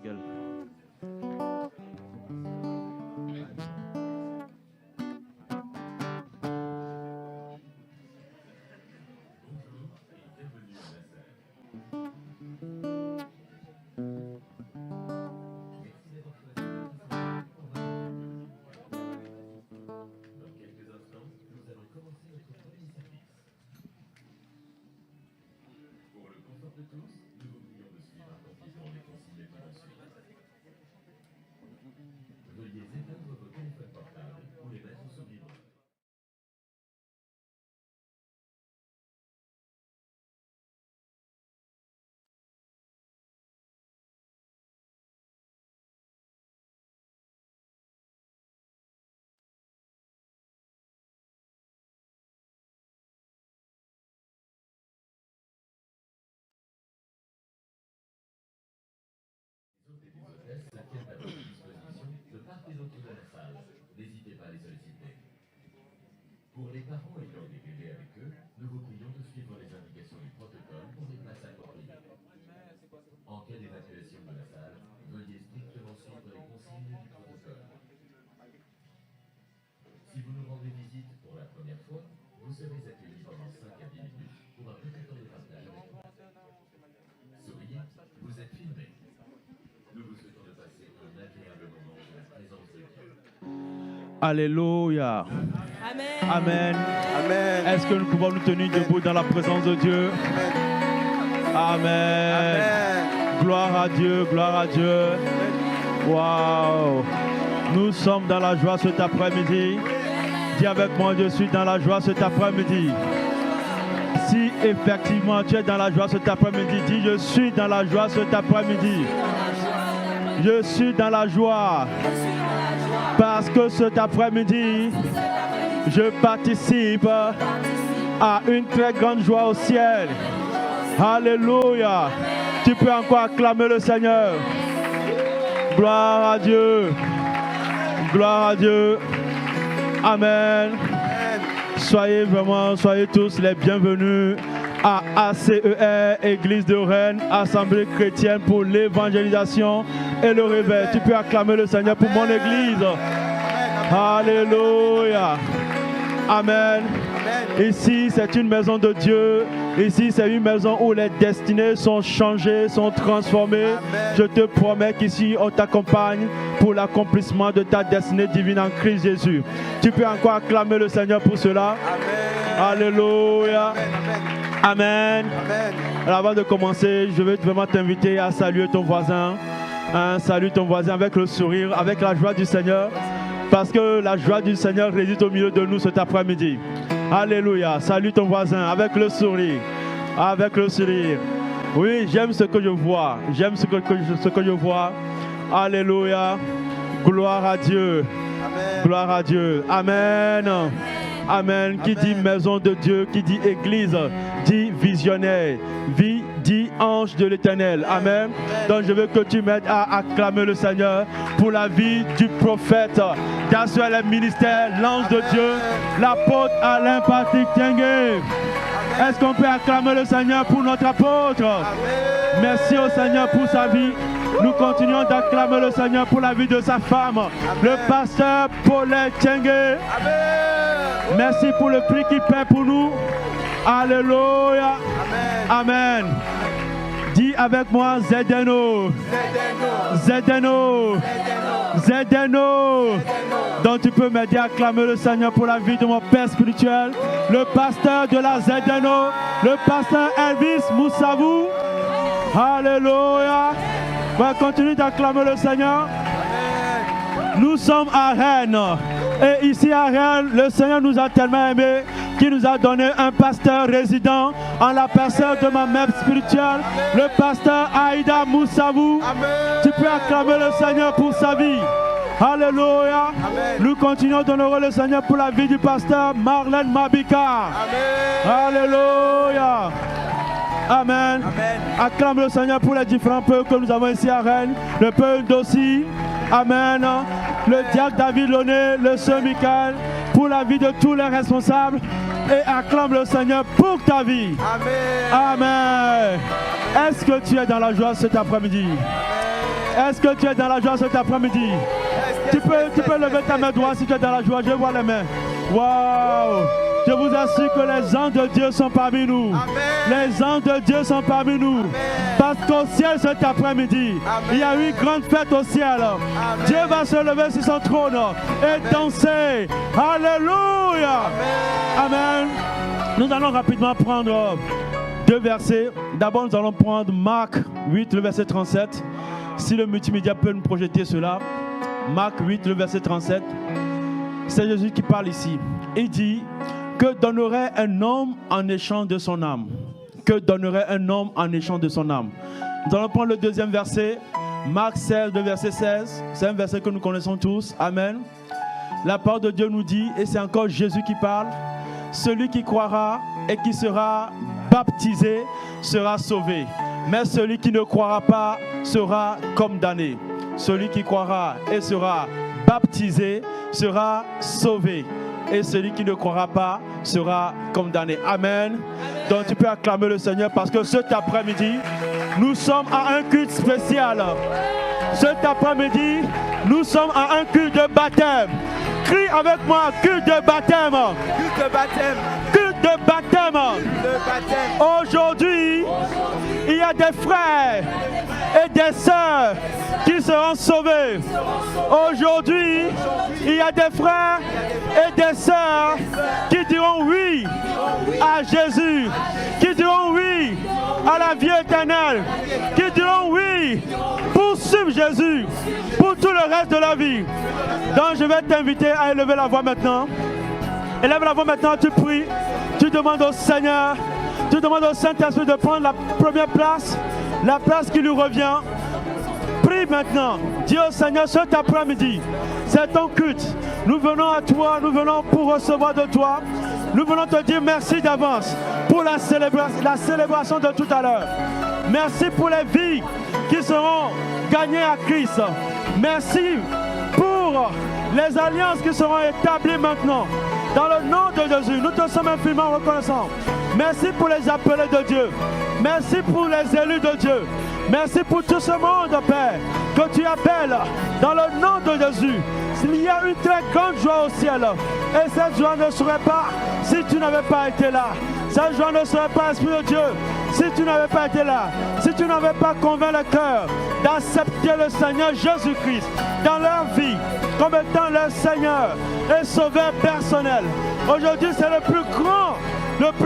Miguel. Pour les parents ayant des bébés avec eux, nous vous prions de suivre les indications du protocole pour les places appropriées. En cas d'évacuation de la salle, veuillez strictement suivre les consignes du protocole. Si vous nous rendez visite pour la première fois, vous serez accueillis pendant 5 à 10 minutes pour un petit temps de partage avec nous. Souriez, vous êtes filmés. Nous vous souhaitons de passer un agréable moment de la présence de Dieu. Alléluia. Amen. Amen. Amen. Est-ce que nous pouvons nous tenir debout dans la présence de Dieu? Amen. Amen. Gloire à Dieu, gloire à Dieu. Waouh. Nous sommes dans la joie cet après-midi. Dis avec moi, je suis dans la joie cet après-midi. Si effectivement tu es dans la joie cet après-midi, dis je suis dans la joie cet après-midi. Je suis dans la joie. Parce que cet après-midi, je participe à une très grande joie au ciel. Alléluia. Tu peux encore acclamer le Seigneur. Gloire à Dieu. Gloire à Dieu. Amen. Soyez tous les bienvenus à ACER, Église de Rennes, Assemblée chrétienne pour l'évangélisation et le réveil. Tu peux acclamer le Seigneur pour mon église. Alléluia. Amen. Ici, c'est une maison de Dieu. Ici, c'est une maison où les destinées sont changées, sont transformées. Amen. Je te promets qu'ici, on t'accompagne pour l'accomplissement de ta destinée divine en Christ Jésus. Tu peux encore acclamer le Seigneur pour cela. Amen. Alléluia. Amen. Amen. Amen. Alors avant de commencer, je vais vraiment t'inviter à saluer ton voisin. Salue ton voisin avec le sourire, avec la joie du Seigneur. Parce que la joie du Seigneur réside au milieu de nous cet après-midi. Alléluia. Salue ton voisin avec le sourire. Avec le sourire. Oui, j'aime ce que je vois. J'aime ce que je vois. Alléluia. Gloire à Dieu. Amen. Gloire à Dieu. Amen. Amen. Qui dit maison de Dieu, qui dit église, dit visionnaire, dit ange de l'Éternel. Amen. Donc je veux que tu m'aides à acclamer le Seigneur pour la vie du prophète, d'assurer le ministère, l'ange de Dieu, l'apôtre Alain Patrick Tiengue. Est-ce qu'on peut acclamer le Seigneur pour notre apôtre? Merci au Seigneur pour sa vie. Nous continuons d'acclamer le Seigneur pour la vie de sa femme, le pasteur Paulette Tiengue. Merci pour le prix qu'il paie pour nous. Alléluia. Amen. Dis avec moi Zedeno. Zedeno. Zedeno. Donc tu peux m'aider à acclamer le Seigneur pour la vie de mon père spirituel, le pasteur de la Zedeno, le pasteur Elvis Moussavou. Alléluia. On va continuer d'acclamer le Seigneur. Nous sommes à Rennes. Et ici à Rennes, le Seigneur nous a tellement aimés qu'il nous a donné un pasteur résident en la personne de ma mère spirituelle, le pasteur Aïda Moussavou. Tu peux acclamer le Seigneur pour sa vie. Alléluia. Nous continuons d'honorer le Seigneur pour la vie du pasteur Marlène Mabika. Alléluia. Amen. Acclame le Seigneur pour les différents peuples que nous avons ici à Rennes. Le peuple d'Aussi. Amen. Le diacre David Launay, le sœur Michael, pour la vie de tous les responsables. Et acclame le Seigneur pour ta vie. Amen. Amen. Est-ce que tu es dans la joie cet après-midi? Est-ce que tu es dans la joie cet après-midi? Tu peux lever ta main droite si tu es dans la joie. Je vois les mains. Waouh! Je vous assure que les anges de Dieu sont parmi nous. Amen. Les anges de Dieu sont parmi nous. Amen. Parce qu'au ciel cet après-midi, Amen. il y a eu une grande fête au ciel. Amen. Dieu va se lever sur son trône et danser. Alléluia. Amen. Nous allons rapidement prendre deux versets. D'abord, nous allons prendre Marc 8, le verset 37. Si le multimédia peut nous projeter cela. Marc 8, le verset 37. C'est Jésus qui parle ici. Il dit: que donnerait un homme en échange de son âme? Que donnerait un homme en échange de son âme? Nous allons prendre le deuxième verset. Marc 16, le verset 16. C'est un verset que nous connaissons tous. Amen. La parole de Dieu nous dit, et c'est encore Jésus qui parle: celui qui croira et qui sera baptisé sera sauvé, mais celui qui ne croira pas sera condamné. Celui qui croira et sera baptisé sera sauvé, et celui qui ne croira pas sera condamné. Amen. Donc tu peux acclamer le Seigneur parce que cet après-midi, nous sommes à un culte spécial. Cet après-midi, nous sommes à un culte de baptême. Crie avec moi: culte de baptême. Culte de baptême. Culte de baptême. Culte de baptême. Aujourd'hui, il y a des frères et des sœurs qui seront sauvés. Aujourd'hui, il y a des frères et des sœurs qui diront oui à Jésus, qui diront oui à la vie éternelle, qui diront oui pour suivre Jésus pour tout le reste de la vie. Donc je vais t'inviter à élever la voix maintenant. Élève la voix maintenant, tu pries, tu demandes au Seigneur, tu demandes au Saint-Esprit de prendre la première place, la place qui lui revient. Prie maintenant, dis au Seigneur: cet après-midi, c'est ton culte. Nous venons à toi, nous venons pour recevoir de toi. Nous venons te dire merci d'avance pour la célébration de tout à l'heure. Merci pour les vies qui seront gagnées à Christ. Merci pour les alliances qui seront établies maintenant. Dans le nom de Jésus, nous te sommes infiniment reconnaissants. Merci pour les appelés de Dieu. Merci pour les élus de Dieu. Merci pour tout ce monde, Père, que tu appelles dans le nom de Jésus. Il y a une très grande joie au ciel. Et cette joie ne serait pas si tu n'avais pas été là. Cette joie ne serait pas, Esprit de Dieu, si tu n'avais pas été là. Si tu n'avais pas convaincu le cœur d'accepter le Seigneur Jésus-Christ dans leur vie comme étant leur Seigneur et Sauveur personnel. Aujourd'hui, c'est le plus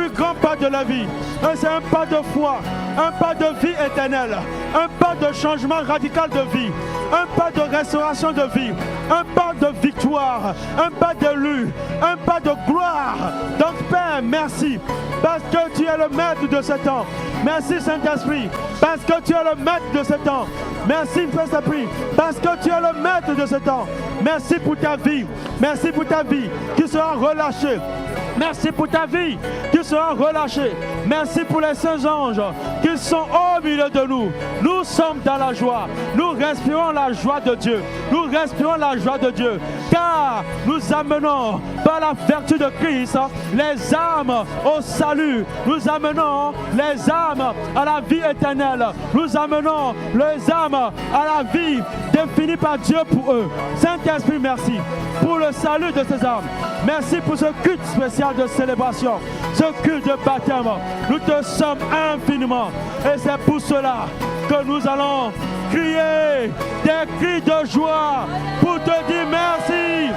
grand pas de la vie. Et c'est un pas de foi, un pas de vie éternelle, un pas de changement radical de vie, un pas de restauration de vie, un pas de victoire, un pas d'élu, un pas de gloire. Donc Père, merci parce que tu es le maître de ce temps. Merci Saint-Esprit parce que tu es le maître de ce temps. Merci Saint-Esprit parce que tu es le maître de ce temps. Merci pour ta vie. Merci pour ta vie qui sera relâchée. Merci pour ta vie qui sera relâchée. Merci pour les saints anges qui sont au milieu de nous. Nous sommes dans la joie. Nous respirons la joie de Dieu. Nous respirons la joie de Dieu. Car nous amenons par la vertu de Christ les âmes au salut. Nous amenons les âmes à la vie éternelle. Nous amenons les âmes à la vie définie par Dieu pour eux. Saint-Esprit, merci pour le salut de ces âmes. Merci pour ce culte spécial de célébration, ce culte de baptême. Nous te sommes infiniment. Et c'est pour cela que nous allons crier des cris de joie pour te dire merci.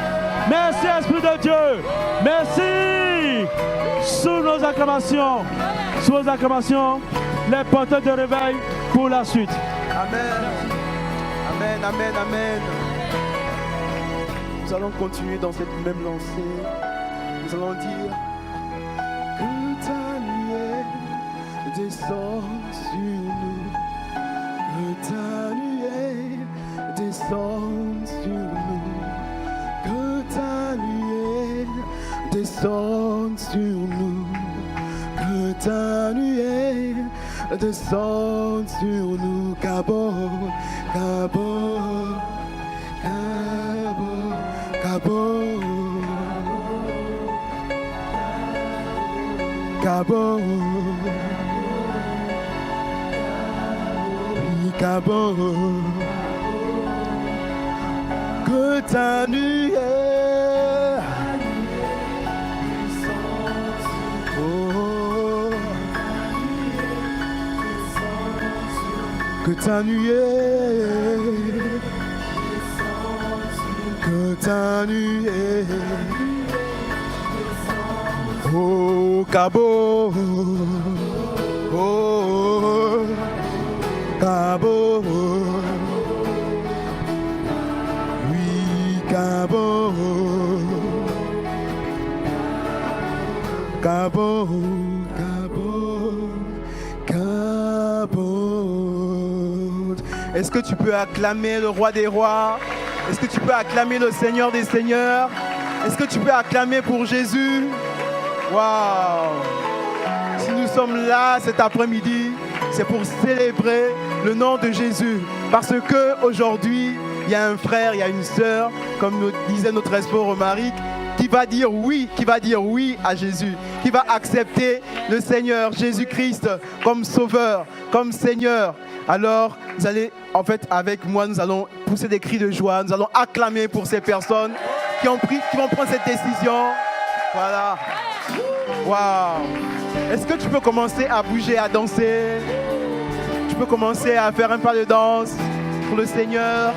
Merci Esprit de Dieu. Merci. Sous nos acclamations, les porteurs de réveil pour la suite. Amen. Amen, amen, amen. Nous allons continuer dans cette même lancée. Nous allons dire que ta lumière descend sur nous. Que ta lumière descend sur nous. Que ta lumière descend sur nous. Que ta lumière descend sur nous. Cabo, Cabo, Cabo, Cabo, Cabo, Cabo. que ta nuée. Oh, que ta nuée, que ta nuée. Oh, Cabo, oh, Cabo, oui, Cabo, Cabo, Cabo, Cabo. Est-ce que tu peux acclamer le roi des rois? Est-ce que tu peux acclamer le Seigneur des seigneurs? Est-ce que tu peux acclamer pour Jésus? Waouh! Si nous sommes là cet après-midi, c'est pour célébrer le nom de Jésus. Parce que aujourd'hui, il y a un frère, il y a une sœur, comme nous disait notre espoir Romaric, qui va dire oui à Jésus, qui va accepter le Seigneur Jésus-Christ comme sauveur, comme Seigneur. Alors, vous allez, en fait, avec moi, nous allons pousser des cris de joie, nous allons acclamer pour ces personnes qui vont prendre cette décision. Voilà. Waouh! Est-ce que tu peux commencer à bouger, à danser? Tu peux commencer à faire un pas de danse pour le Seigneur.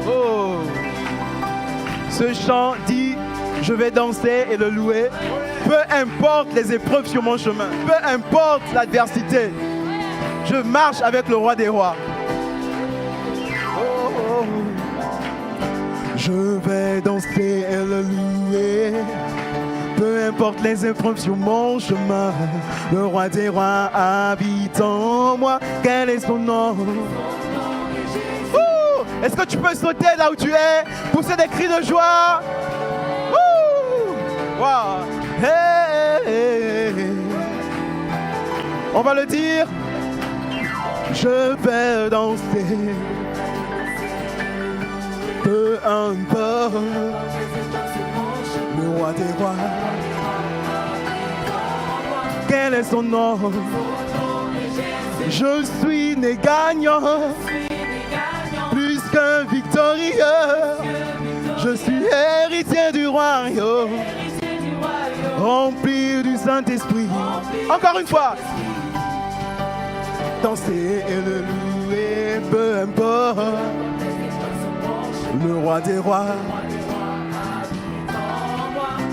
Oh! Ce chant dit, je vais danser et le louer. Peu importe les épreuves sur mon chemin, peu importe l'adversité, je marche avec le roi des rois. Oh, oh. Je vais danser et le louer. Peu importe les épreuves sur mon chemin, le roi des rois habite en moi. Quel est son nom? Est-ce que tu peux sauter là où tu es, pousser des cris de joie? Wow. Hey, hey, hey. On va le dire. Je vais danser. Peu importe, le roi des rois. Quel est son nom? Je suis né gagnant, plus qu'un victorieux. Je suis héritier du royaume, rempli du Saint-Esprit. Encore une fois. Danser et le louer, peu importe. Le roi des rois.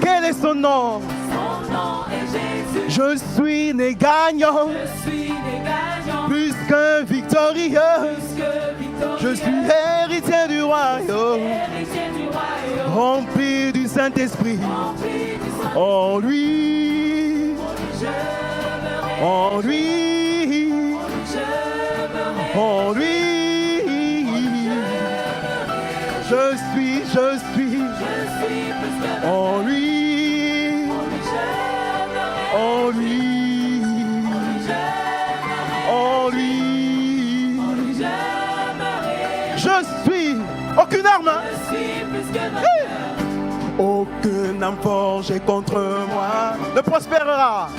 Quel est son nom? Son nom est Jésus. Je suis né gagnant. Plus qu'un victorieux. Je suis héritier du royaume. Rempli du Saint-Esprit. En lui. En lui. En lui. Je suis en lui, en lui, en lui. Je suis aucune arme, aucune arme forgée contre moi ne prospérera.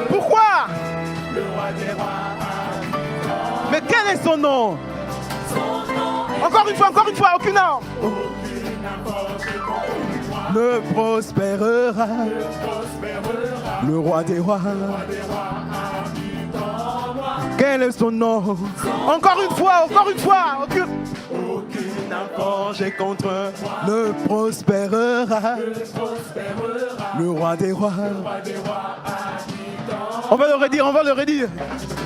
Pourquoi? Le roi des rois. Mais quel est son nom? Encore une fois, aucune arme ne prospérera. Le roi des rois. Quel est son nom? Encore une fois, aucune arme forgée contre ne prospérera. Le roi des rois. On va le redire.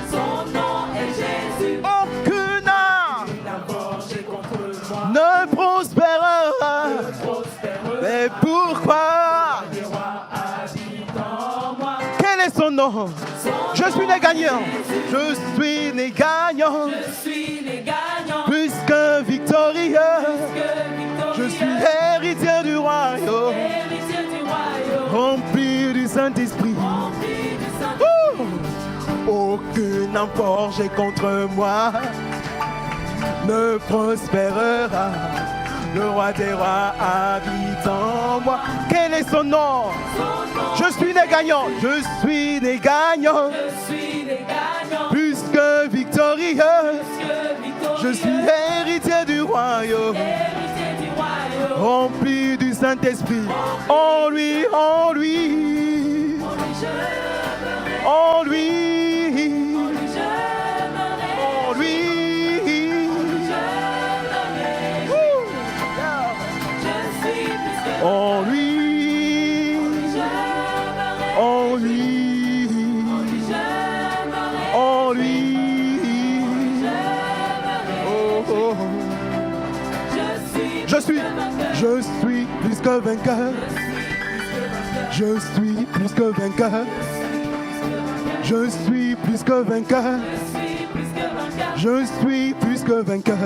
Son nom est Jésus. Aucune arme ne prospérera. Mais pourquoi? Quel est son nom? Je suis né gagnant. Je suis né gagnant. Plus qu'un victorieux. Je suis héritier du royaume. Rempli du Saint-Esprit. Aucune arme forgée contre moi ne prospérera. Le roi des rois habite en moi. Quel est son nom? Je suis né gagnant. Je suis né gagnant. Plus que victorieux. Je suis Saint-Esprit. En lui, en lui, en lui, en lui. En lui, en lui, en lui. Oh, oh. Je suis plus que vainqueur. Je suis plus que vainqueur. Je suis plus que vainqueur. Je suis plus que vainqueur.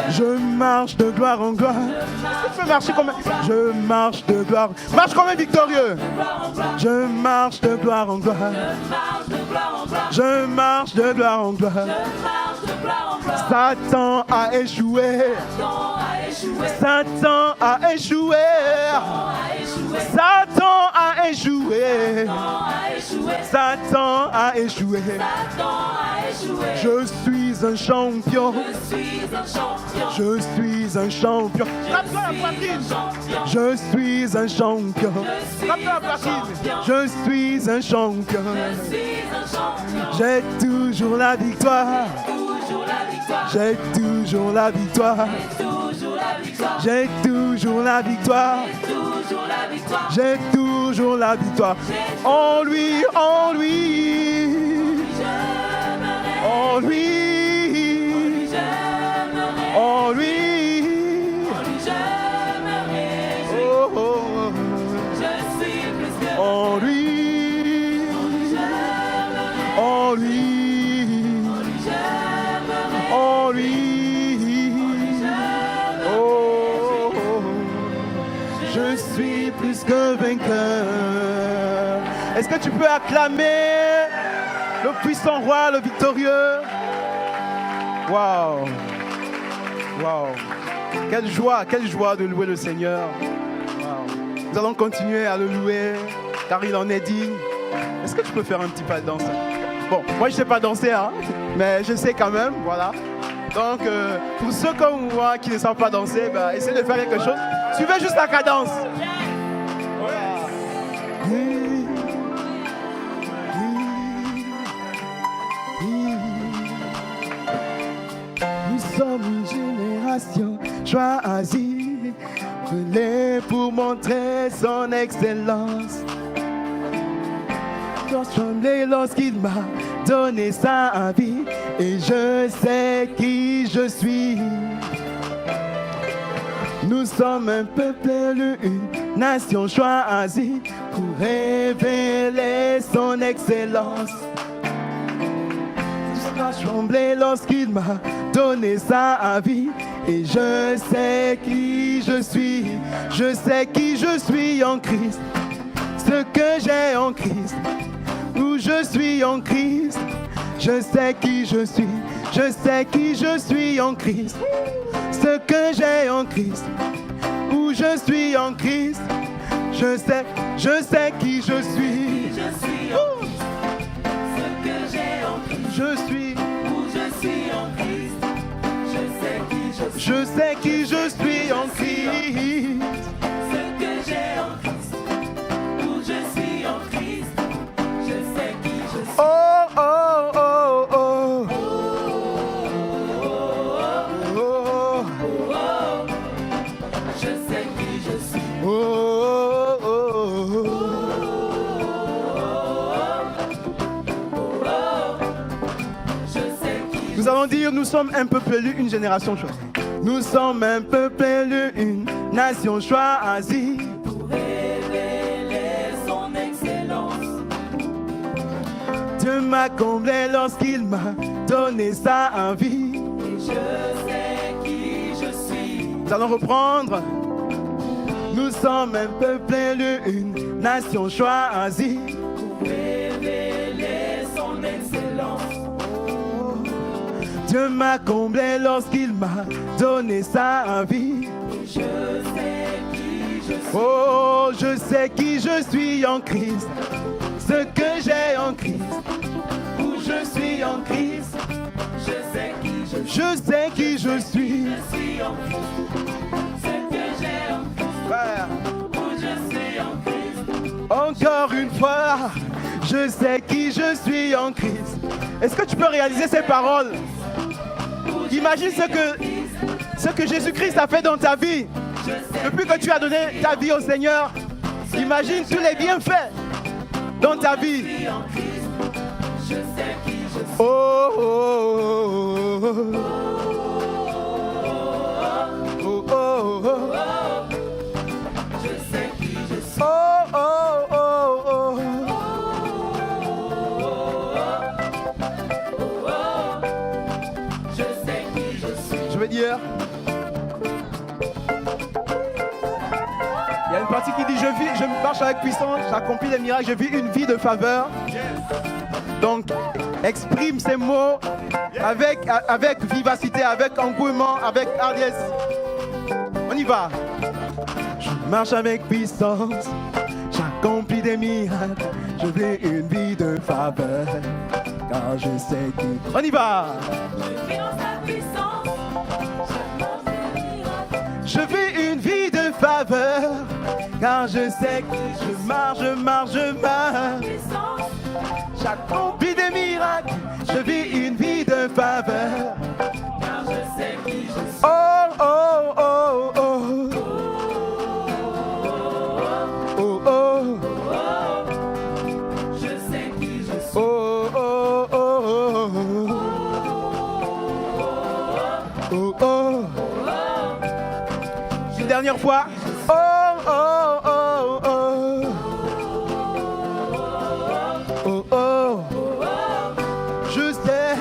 Je marche de gloire en gloire. Je peux marcher comme je marche de gloire. Marche comme un victorieux. Je marche de gloire en gloire. Je marche de gloire en gloire. Satan a échoué. Satan a échoué. Satan a échoué. Satan a échoué. Je suis un champion. Je suis un champion. Je suis un champion. Je suis un champion. J'ai toujours la victoire. J'ai toujours la victoire. J'ai toujours la victoire. J'ai toujours la victoire. En lui, en lui. En lui. En lui. Oh, oh, oh. En lui. En lui. En lui. Oh, oh. Je suis plus que vainqueur. Est-ce que tu peux acclamer le puissant roi, le victorieux? Waouh! Waouh! Quelle joie de louer le Seigneur. Wow. Nous allons continuer à le louer, car il en est digne. Est-ce que tu peux faire un petit pas de danse? Bon, moi je ne sais pas danser, hein, mais je sais quand même, voilà. Donc, pour ceux comme moi qui ne savent pas danser, bah, essayez de faire quelque chose. Suivez juste la cadence. Nous sommes une génération choisie, appelée pour montrer son excellence. J'ai tremblé lorsqu'il m'a donné sa vie, et je sais qui je suis. Nous sommes un peuple élu, une nation choisie, pour révéler son excellence. J'ai tremblé lorsqu'il m'a donné sa vie, et je sais qui je suis. Je sais qui je suis en Christ, ce que j'ai en Christ, où je suis en Christ. Je sais qui je suis, je sais qui je suis en Christ, ce que j'ai en Christ, où je suis en Christ. Je sais qui je suis. Je suis où je suis en Christ. Je sais qui je suis en Christ. Ce que j'ai en Christ, où je suis en Christ, je sais qui je suis. Oh oh oh oh. Oh Oh, je sais qui je suis. oh oh. Je sais qui Nous allons dire, nous sommes un peuple élu, une génération choisie. Nous sommes un peuple élu, une nation choisie. pour révéler son excellence. Dieu m'a comblé lorsqu'il m'a donné sa vie. Et je sais qui je suis. Nous allons reprendre. Nous sommes un peuple élu, une nation choisie. Pour révéler son excellence. Dieu m'a comblé lorsqu'il m'a donné sa vie. Et je sais qui je suis. Oh, je sais qui je suis en Christ, ce que j'ai en Christ, où je suis en Christ. Je sais qui je suis. Je sais qui je suis. Je suis en Christ. Ce que j'ai en Christ. fois, je sais qui je suis en Christ. Est-ce que tu peux réaliser ces paroles? Imagine ce que Jésus-Christ a fait dans ta vie. Depuis que tu as donné ta vie au Seigneur, imagine tous les bienfaits dans ta vie. Oh, oh, oh, oh, oh, oh, oh, oh. Je veux dire, il y a une partie qui dit je marche avec puissance, j'accomplis des miracles, je vis une vie de faveur. Donc, exprime ces mots avec vivacité, avec engouement, avec hardiesse. On y va. Je marche avec puissance, j'accomplis des miracles, je vis une vie de faveur, car je sais qui... On y va. Je vis une vie de faveur, car je sais que je marche. J'accomplis des miracles, je vis une vie de faveur, car je sais qui je suis. Oh, oh, oh, oh. Oh, oh. Je sais qui je suis. Oh, oh, oh, oh. Oh, oh. Une dernière fois. Oh, oh, oh, oh. Oh, oh. Je sais.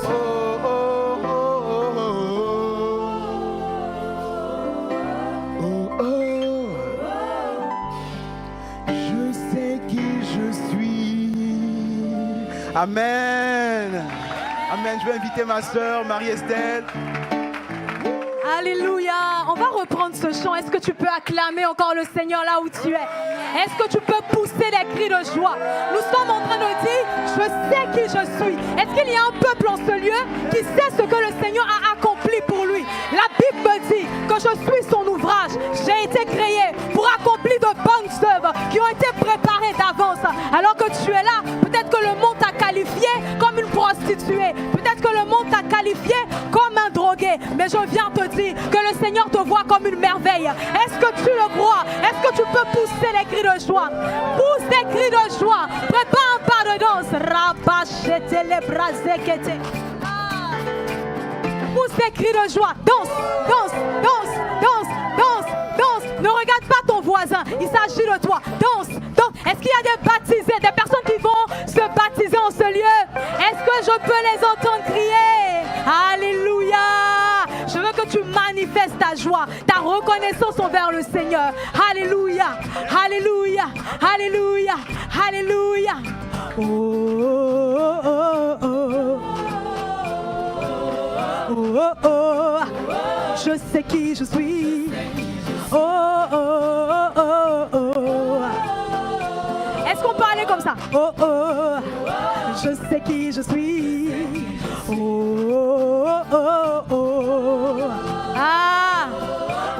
Oh, oh, oh, oh. Oh, oh. Je sais qui je suis. Amen. Amen. Je vais inviter ma sœur Marie-Estelle. Alléluia. On va reprendre ce chant. Est-ce que tu peux acclamer encore le Seigneur là où tu es? Est-ce que tu peux pousser des cris de joie? Nous sommes en train de dire, je sais qui je suis. Est-ce qu'il y a un peuple en ce lieu qui sait ce que le Seigneur a accompli pour lui? La Bible me dit que je suis son ouvrage. J'ai été créé pour accomplir de bonnes œuvres qui ont été préparées d'avance. Alors que tu es là, peut-être que le monde t'a qualifié comme une prostituée. Peut-être que le monde t'a qualifié comme un drogué. Mais je viens te dire que le Seigneur te voit comme une merveille. Est-ce que tu le crois? Est-ce que tu peux pousser les cris de joie? Pousse des cris de joie. Prépare un pas de danse. Rabachete les brazekete. Pousse des cris de joie. Danse, danse, danse, danse, danse, danse. Ne regarde pas ton voisin. Il s'agit de toi. Danse, danse. Est-ce qu'il y a des baptisés, des personnes qui vont se baptiser en ce lieu? Est-ce que je peux les entendre crier? Alléluia. Je veux que tu manifestes ta joie, ta reconnaissance envers le Seigneur. Alléluia, alléluia, alléluia, alléluia. Oh, oh, oh, oh. Oh, oh, oh. Je sais qui je suis. Oh, oh, oh, oh, oh. Est-ce qu'on peut aller comme ça? Oh, oh, je sais qui je suis. Oh, oh, oh, oh. Ah,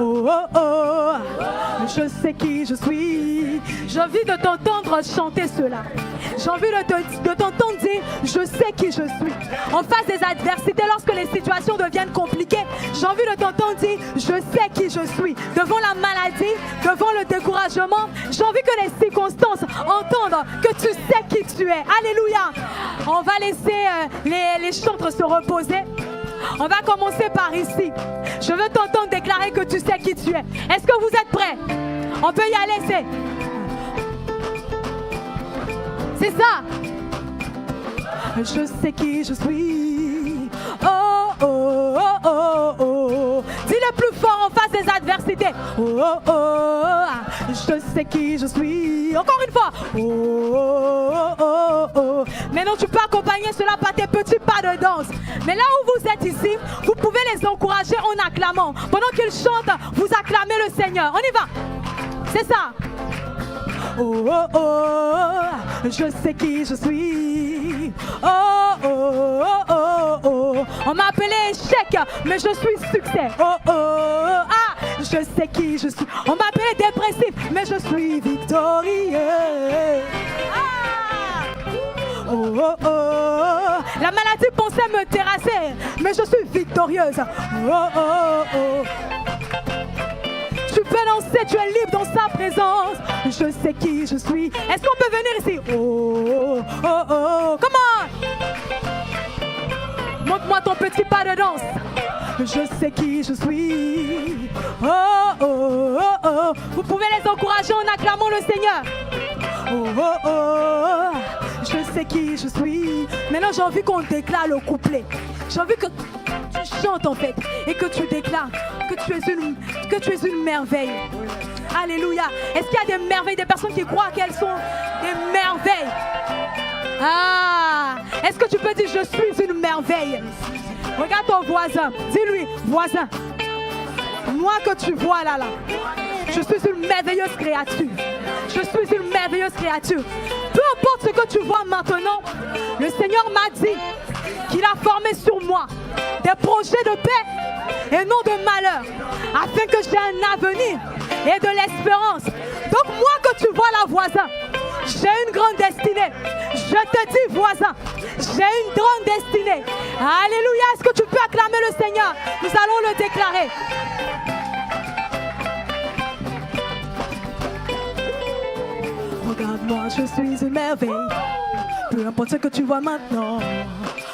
oh, oh, oh. Je sais qui je suis. J'ai envie de t'entendre chanter cela. J'ai envie de t'entendre dire, je sais qui je suis. En face des adversités, lorsque les situations deviennent compliquées, j'ai envie de t'entendre dire, je sais qui je suis. Devant la maladie, devant le découragement, j'ai envie que les circonstances entendent que tu sais qui tu es. Alléluia. On va laisser les chantres se reposer. On va commencer par ici. Je veux t'entendre déclarer que tu sais qui tu es. Est-ce que vous êtes prêts? On peut y aller, c'est ça. Je sais qui je suis. Oh, oh, oh, oh, oh. Dis-le plus fort en face des adversités. Oh, oh, oh. Je sais qui je suis. Encore une fois. Oh, oh, oh, oh. Maintenant, tu peux accompagner cela par tes petits pas de danse. Mais là où vous êtes ici, vous pouvez les encourager en acclamant. Pendant qu'ils chantent, vous acclamez le Seigneur. On y va. C'est ça. Oh, oh, oh, je sais qui je suis. Oh, oh, oh, oh, oh. On m'a appelé échec, mais je suis succès. Oh, oh, ah, je sais qui je suis. On m'appelait dépressif, mais je suis victorieux. Ah! Oh, oh, oh. La maladie pensait me terrasser, mais je suis victorieuse. Oh, oh, oh. Tu peux danser, tu es libre dans sa présence. Je sais qui je suis. Est-ce qu'on peut venir ici? Oh, oh, oh, oh. Comment? Montre-moi ton petit pas de danse. Je sais qui je suis. Oh, oh, oh, oh. Vous pouvez les encourager en acclamant le Seigneur. Oh, oh, oh. Je sais qui je suis. Maintenant, j'ai envie qu'on déclare le couplet. J'ai envie que tu chantes en fait et que tu déclares que tu es une merveille. Alléluia. Est-ce qu'il y a des merveilles, des personnes qui croient qu'elles sont des merveilles? Ah, est-ce que tu peux dire je suis une merveille? Regarde ton voisin, dis-lui, voisin, moi que tu vois là, je suis une merveilleuse créature. Je suis une merveilleuse créature. Peu importe ce que tu vois maintenant, le Seigneur m'a dit qu'il a formé sur moi des projets de paix et non de malheur, afin que j'ai un avenir et de l'espérance. Donc moi que tu vois là, voisin, j'ai une grande destinée. Je te dis, voisin, j'ai une grande destinée. Alléluia. Est-ce que tu peux acclamer le Seigneur? Nous allons le déclarer. Regarde-moi, je suis une merveille. Peu importe ce que tu vois maintenant,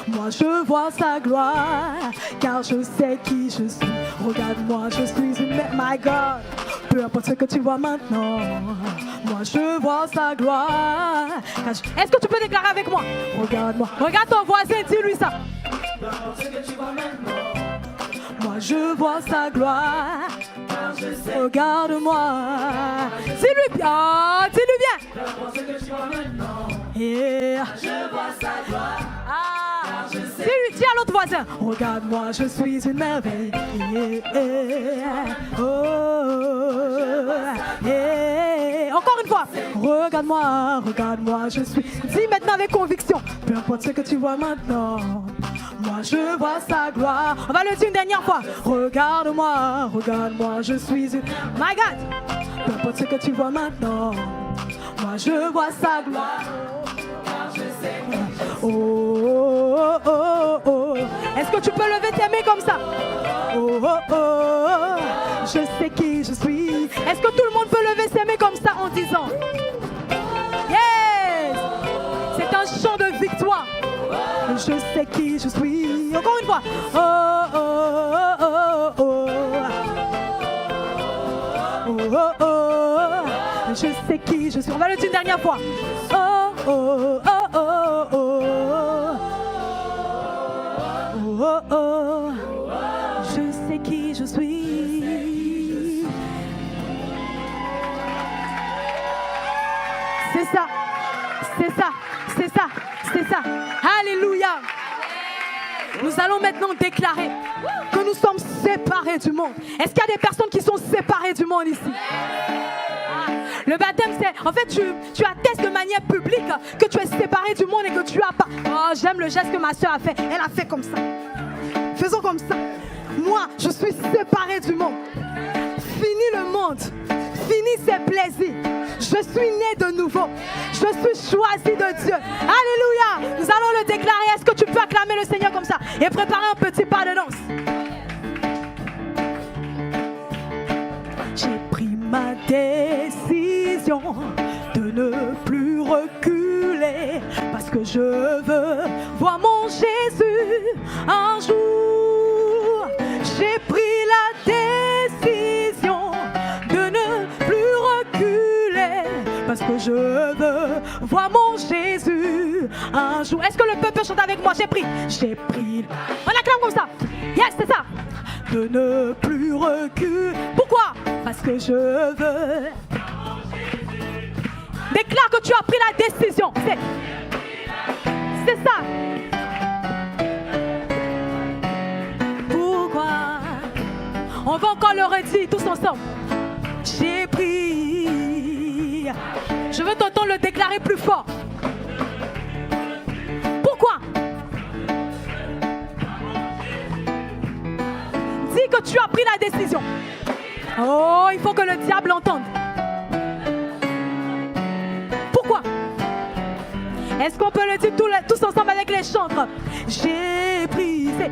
moi je vois sa gloire, car je sais qui je suis. Regarde-moi, je suis une merveille. My God. Peu importe ce que tu vois maintenant, moi je vois sa gloire. Est-ce que tu peux déclarer avec moi? Regarde-moi. Regarde ton voisin, dis-lui ça. Peu importe ce que tu vois maintenant, moi je vois sa gloire. Regarde-moi. Dis-lui bien. Dis-lui bien. Peu importe ce que tu vois maintenant, yeah. Je vois sa gloire. Ah. Dis-lui, dis à l'autre voisin. Regarde-moi, je suis une merveille. Yeah. Oh. Yeah. Encore une fois. Regarde-moi, regarde-moi, je suis. Dis maintenant avec conviction. Peu importe ce que tu vois maintenant, moi je vois sa gloire. On va le dire une dernière fois. Regarde-moi, regarde-moi, je suis une. My God. Peu importe ce que tu vois maintenant, moi je vois sa gloire. Oh, oh, oh, oh. Est-ce que tu peux lever tes mains comme ça? Oh, oh, oh. Je sais qui je suis. Est-ce que tout le monde peut lever ses mains comme ça en disant yes? C'est un chant de victoire. Je sais qui je suis. Encore une fois. Oh, oh, oh, oh, oh. Oh, oh, oh. Je sais qui je suis. On va le dire une dernière fois. Oh, oh, oh, oh, oh. Oh, oh, oh. Je sais qui je suis. C'est ça. C'est ça. C'est ça. C'est ça. Alléluia. Nous allons maintenant déclarer que nous sommes séparés du monde. Est-ce qu'il y a des personnes qui sont séparées du monde ici? Le baptême, c'est... En fait, tu attestes de manière publique que tu es séparé du monde et que tu as pas... Oh, j'aime le geste que ma soeur a fait. Elle a fait comme ça. Faisons comme ça. Moi, je suis séparé du monde. Fini le monde. Fini ses plaisirs. Je suis né de nouveau. Je suis choisi de Dieu. Alléluia. Nous allons le déclarer. Est-ce que tu peux acclamer le Seigneur comme ça et préparer un petit pas de danse? J'ai pris ma décision de ne plus reculer parce que je veux voir mon Jésus un jour. J'ai pris la décision de ne plus reculer parce que je veux voir mon Jésus un jour. Est-ce que le peuple chante avec moi? J'ai pris. On acclame comme ça. Yes, c'est ça. De ne plus reculer. Pourquoi? Parce que je veux. Déclare que tu as pris la décision. C'est ça. Pourquoi? On va encore le redire tous ensemble. J'ai pris. Je veux t'entendre le déclarer plus fort. Pourquoi? Dis que tu as pris la décision Oh, il faut que le diable entende. Pourquoi? Est-ce qu'on peut le dire tous ensemble avec les chantres? J'ai pris la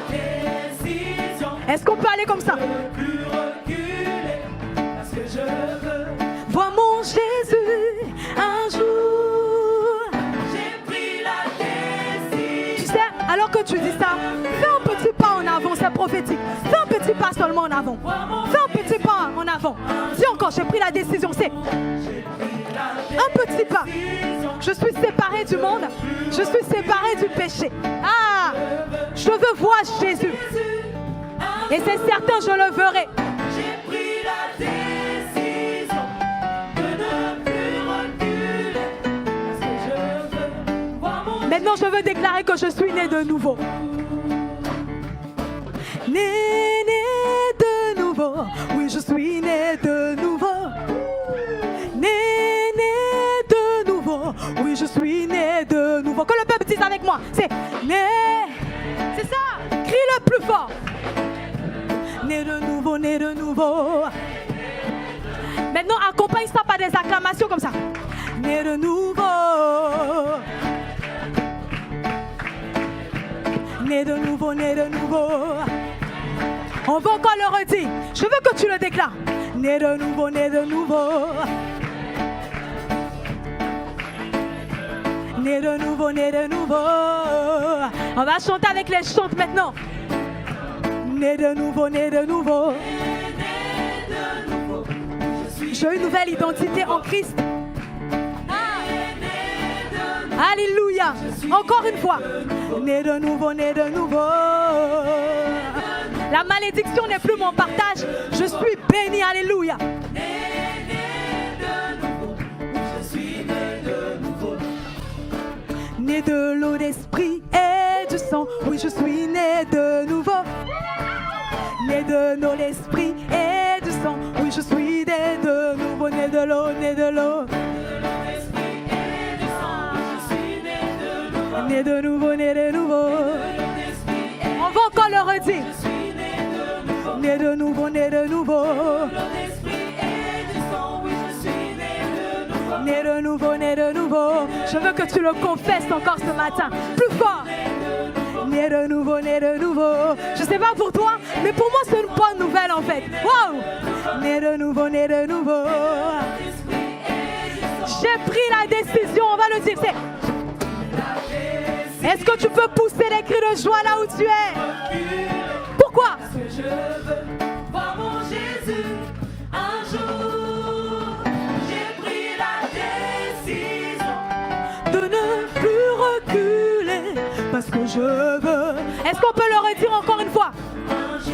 décision. Est-ce qu'on peut aller comme ça? Ne plus reculer, parce que je veux. Vois mon Jésus un jour. J'ai pris la décision. Tu sais, alors que tu dis ça, fais un petit pas en avant, c'est prophétique. Fais un petit pas seulement en avant. Fais un petit pas en avant. Dis encore, j'ai pris la décision, c'est un petit pas. Je suis séparé du monde. Je suis séparé du péché. Ah, je veux voir Jésus. Et c'est certain, je le verrai. J'ai pris la décision de ne plus reculer, parce que je veux voir mon. Maintenant, je veux déclarer que je suis né de nouveau. Né de nouveau. Oui, je suis né de nouveau. Né de nouveau. Oui, je suis né de nouveau. Que le peuple dise avec moi. C'est né. C'est ça. Crie-le plus fort. Né de nouveau, né de nouveau. Maintenant, accompagne ça par des acclamations comme ça. Né de nouveau. Né de nouveau, né de nouveau. On va encore le redire. Je veux que tu le déclares. Né de nouveau, né de nouveau. Né de nouveau, né de nouveau. On va chanter avec les chantes maintenant. Né de nouveau, né de nouveau. J'ai une nouvelle identité en Christ. Alléluia. Encore une fois. Né de nouveau, né de nouveau. La malédiction n'est plus mon partage. Je suis béni. Alléluia. Né de l'eau, d'esprit et du sang. Oui, je suis né de nouveau. Né de l'eau, l'esprit et du sang. Oui, je suis né de nouveau. Né de l'eau, né de l'eau. Né de nouveau, né de nouveau. On va encore le redire. Né de nouveau, né de nouveau. Né de nouveau, né de nouveau. Je veux que tu le confesses encore ce matin. Plus fort. Né de nouveau, né de nouveau. Je sais pas pour toi, mais pour moi c'est une bonne nouvelle en fait. Wow. Né de nouveau, né de nouveau. J'ai pris la décision, on va le dire. Est-ce que tu peux pousser les cris de joie là où tu es? Pourquoi? Parce que je veux voir mon Jésus un jour. J'ai pris la décision De ne plus reculer. Parce que je veux. Est-ce qu'on peut le redire encore une fois?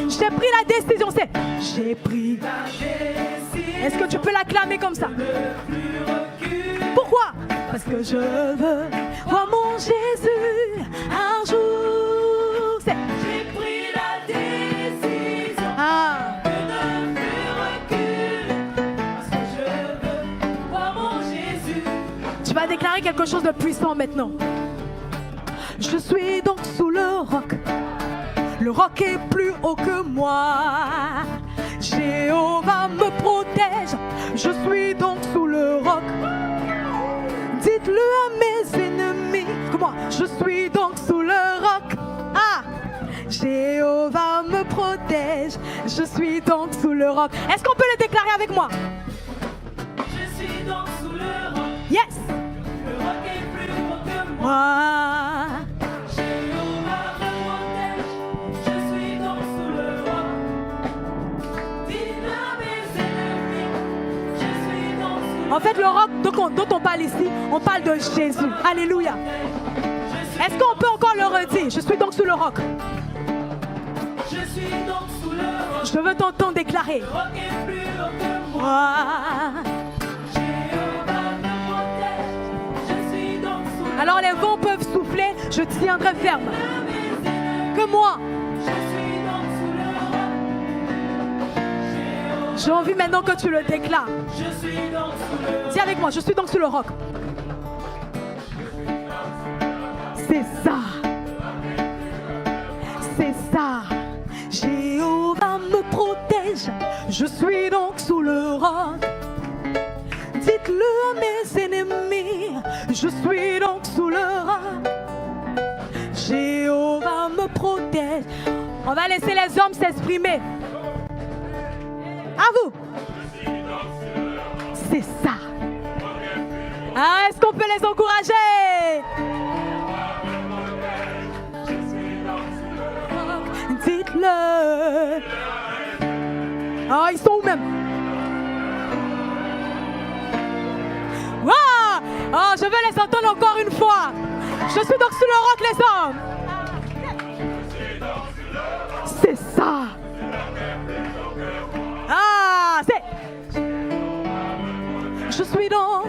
J'ai pris la décision, c'est j'ai pris. la décision. Est-ce que tu peux l'acclamer comme ça? Ne plus reculer. Pourquoi? Parce que je veux voir mon Jésus un jour. C'est J'ai pris la décision ah. de ne plus reculer. Parce que je veux voir mon Jésus. Tu vas déclarer quelque chose de puissant maintenant. Je suis donc sous le roc. Le roc est plus haut que moi. Jéhovah me protège. Je suis donc sous le roc. Dites-le à mes ennemis. Comment? Je suis donc sous le roc. Ah! Jéhovah me protège. Je suis donc sous le roc. Est-ce qu'on peut le déclarer avec moi? Je suis donc sous le roc. Yes! Le roc est plus haut que moi. Moi. Jéhovah me protège. Je suis donc sous le roc. Dites-le à mes ennemis. Je suis donc sous le roc. En fait, le roc dont on parle ici, on parle de Jésus. Alléluia. Est-ce qu'on peut encore le redire? Je suis donc sous le roc. Je suis donc sous le roc. Je veux t'entendre déclarer. Le roc est plus haut que moi. Moi. Jéhovah me protège. Je suis donc sous le roc. Alors les vents peuvent souffler, je tiendrai ferme. Que moi. Je suis donc sous le roc. Jéhovah, J'ai envie maintenant que tu le déclares. je suis donc sous le roc. Dis avec moi, je suis donc sous le roc. C'est ça. C'est ça. Jéhovah me protège. Je suis donc sous le roc. Dites-le à mes ennemis, je suis donc sous le roc. Jéhovah me protège. On va laisser les hommes s'exprimer. À vous. C'est ça. Ah, est-ce qu'on peut les encourager? Dites-le. Ah, ils sont où même? Wow! Oh, je veux les entendre encore une fois. Je suis donc sous le roc, les hommes. C'est ça. Ah, c'est... Je suis donc...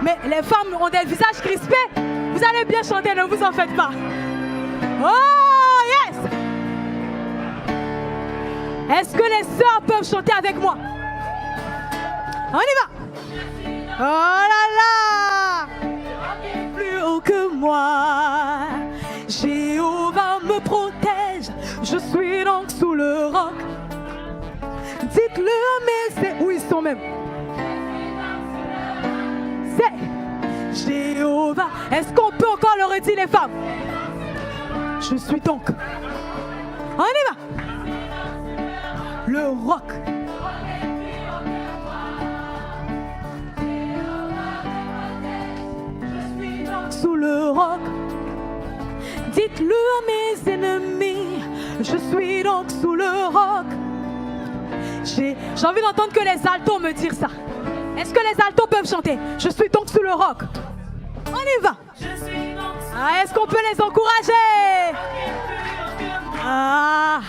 Mais les femmes ont des visages crispés. Vous allez bien chanter, ne vous en faites pas. Oh, yes! Est-ce que les sœurs peuvent chanter avec moi? On y va! Oh là là! Plus haut que moi, Jéhovah me protège. Je suis donc sous le roc. Dites-le à mes... Où ils sont même? C'est Jéhovah. Est-ce qu'on peut encore le redire, les femmes? Je suis donc... On y va! Le roc. Sous le roc. Dites-le à mes ennemis, je suis donc sous le roc. J'ai envie d'entendre que les altos me disent ça. Est-ce que les altos peuvent chanter? Je suis donc sous le roc. On y va. Ah, est-ce qu'on peut les encourager? Ah,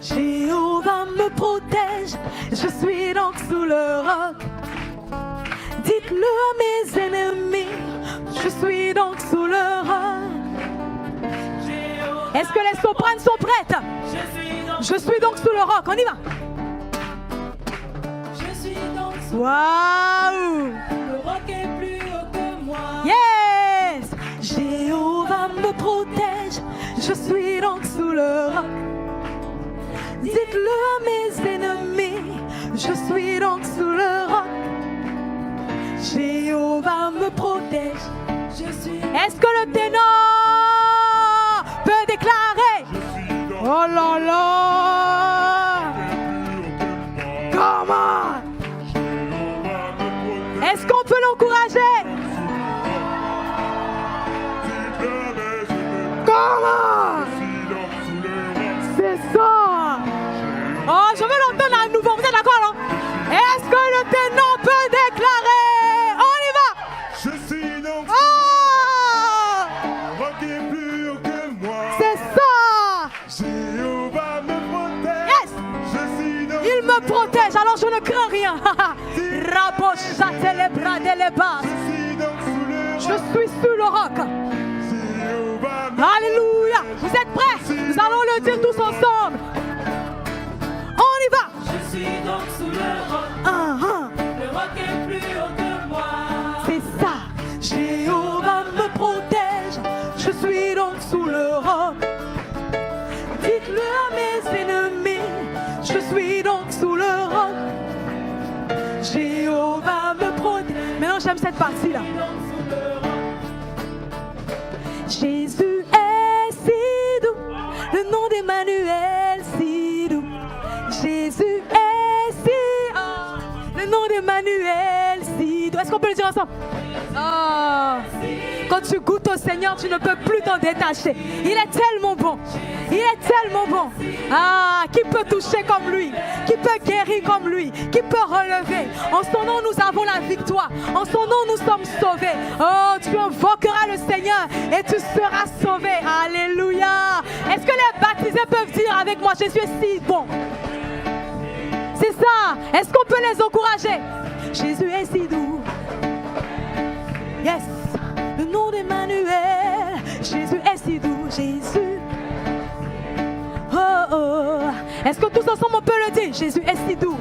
Jéhovah me protège, je suis donc sous le roc. Dites-le à mes ennemis, je suis donc sous le roc. Est-ce que les sopranes sont prêtes? Je suis donc sous le roc, on y va. Waouh! Le roc est plus haut que moi. Yes! Jéhovah me protège, je suis donc sous le roc. Dites-le à mes ennemis, je suis donc sous le roc. Jéhovah me protège, je suis... Est-ce que le ténor peut déclarer? Oh là là! Comment? Est-ce qu'on peut l'encourager? Comment? C'est ça! Oh, je veux l'entendre à nouveau, vous êtes d'accord, non? Est-ce que le ténor peut déclarer? On y va! Je suis donc Oh! roc est plus haut que moi. C'est ça! Jéhovah me protège. Yes! Je suis donc Il me protège, alors je ne crains rien. Rabochate les bras de les bas. Je suis donc sous le Je roc. suis sous le roc. Jéhovah me Alléluia! Vous êtes prêts? Nous allons le dire tous ensemble. On y va! Je suis donc sous le roc. Ah, ah. Le roc est plus haut que moi. C'est ça. Jéhovah me protège. Je suis donc sous le roc. Dites-le à mes ennemis. Je suis donc sous le roc. Jéhovah me protège. Maintenant, j'aime cette partie-là. Jésus est si doux. Le nom d'Emmanuel si doux. Jésus est si... Ah, le nom d'Emmanuel si doux. Est-ce qu'on peut le dire ensemble? Ah, quand tu goûtes au Seigneur, tu ne peux plus t'en détacher. Il est tellement bon. Il est tellement bon. Ah, qui peut toucher comme lui? Qui peut guérir comme lui? Qui peut relever? En son nom, nous avons la victoire. En son nom, nous sommes sauvés. Oh, tu invoqueras le Seigneur et tu seras sauvé. Alléluia. Est-ce que les baptisés peuvent dire avec moi, Jésus est si bon? C'est ça. Est-ce qu'on peut les encourager? Jésus est si doux. Yes. Le nom d'Emmanuel. Jésus est si doux. Jésus. Oh, oh. Est-ce que tous ensemble on peut le dire? Jésus est si doux.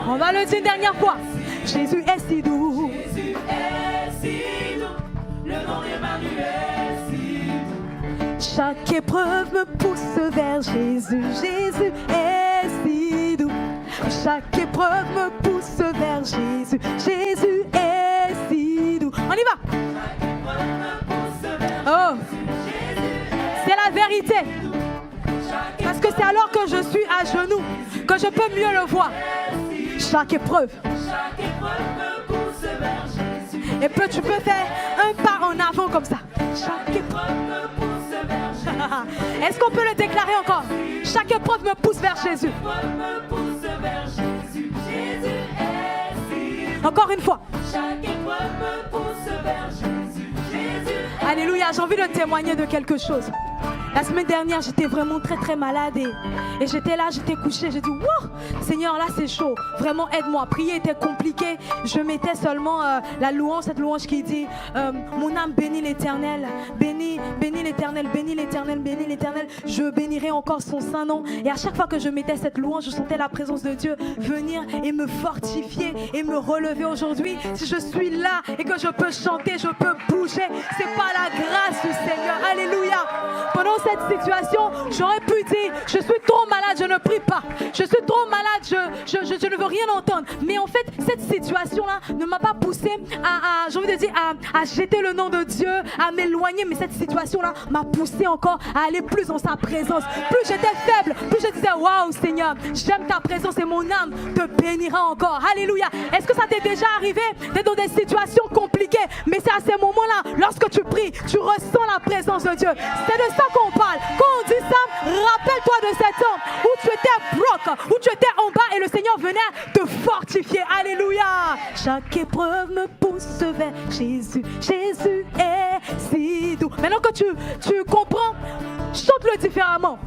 On va le dire une dernière fois. Jésus est si doux. Jésus est si doux. Le nom d'Emmanuel si doux. Chaque épreuve me pousse vers Jésus. Jésus est si doux. Chaque épreuve me pousse vers Jésus. Jésus est si doux. On y va. Oh, c'est la vérité. Parce que c'est alors que je suis à genoux que je peux mieux le voir. Chaque épreuve. Et puis tu peux faire un pas en avant comme ça. Chaque épreuve me pousse vers Jésus. Est-ce qu'on peut le déclarer encore? Chaque épreuve me pousse vers Jésus. Encore une fois. Chaque épreuve me pousse vers Jésus. Alléluia, j'ai envie de témoigner de quelque chose. La semaine dernière, j'étais vraiment très très malade et j'étais là, j'étais couchée. J'ai dit, wow, Seigneur, là c'est chaud. Vraiment, aide-moi. Prier était compliqué. Je mettais seulement la louange, cette louange qui dit, mon âme bénit l'Éternel. Bénis l'Éternel, bénis l'Éternel, bénis l'Éternel. Je bénirai encore son saint nom. Et à chaque fois que je mettais cette louange, je sentais la présence de Dieu venir et me fortifier et me relever aujourd'hui. Si je suis là et que je peux chanter, je peux bouger, c'est pas la grâce du Seigneur. Alléluia. Pendant cette situation, j'aurais pu dire, je suis trop malade, je ne prie pas. Je suis trop malade, je ne veux rien entendre. Mais en fait, cette situation-là ne m'a pas poussé j'ai envie de dire, à jeter le nom de Dieu, à m'éloigner. Mais cette situation-là m'a poussé encore à aller plus dans sa présence. Plus j'étais faible, plus je disais, waouh Seigneur, j'aime ta présence et mon âme te bénira encore. Alléluia. Est-ce que ça t'est déjà arrivé d'être dans des situations compliquées? Mais c'est à ces moments-là, lorsque tu pries, tu ressens la présence de Dieu. C'est de ça qu'on parle. Quand on dit ça, rappelle-toi de cet homme où tu étais broke, où tu étais en bas et le Seigneur venait te fortifier. Alléluia. Chaque épreuve me pousse vers Jésus. Jésus est si doux. Maintenant que tu comprends, chante-le différemment.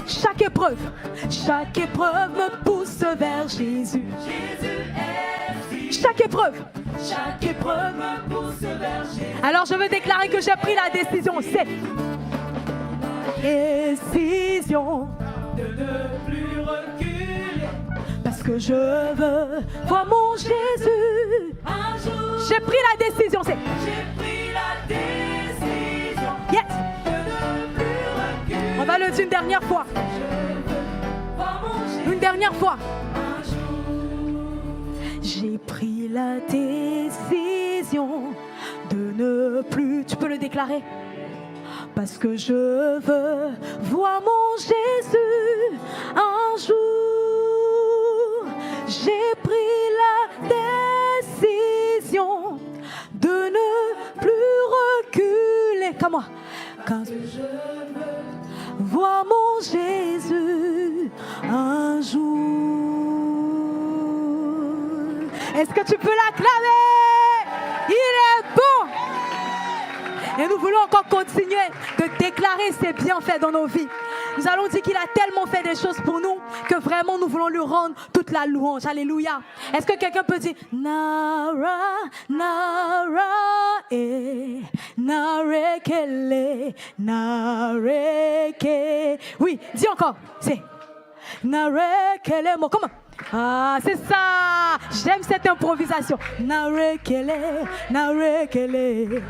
Chaque épreuve me pousse vers Jésus. Chaque épreuve me pousse vers Jésus. Alors je veux déclarer que j'ai pris la décision. C'est décision de ne plus reculer. Parce que je veux voir mon Jésus. Un jour, j'ai pris la décision. C'est j'ai pris la décision. Yes. De ne plus reculer. On va le dire une dernière fois. Une dernière fois. J'ai pris la décision de ne plus. Tu peux le déclarer. Parce que je veux voir mon Jésus un jour. J'ai pris la décision de ne plus reculer. Comme moi. Quand je veux voir mon Jésus un jour. Est-ce que tu peux l'acclamer? Il est bon. Et nous voulons encore continuer de déclarer ses bienfaits dans nos vies. Nous allons dire qu'il a tellement fait des choses pour nous que vraiment nous voulons lui rendre toute la louange. Alléluia. Est-ce que quelqu'un peut dire Nara, Nara, Narekele, Nareke. Oui, dis encore. C'est Narekele. Comment? Ah, c'est ça. J'aime cette improvisation. Narekele, Narekele.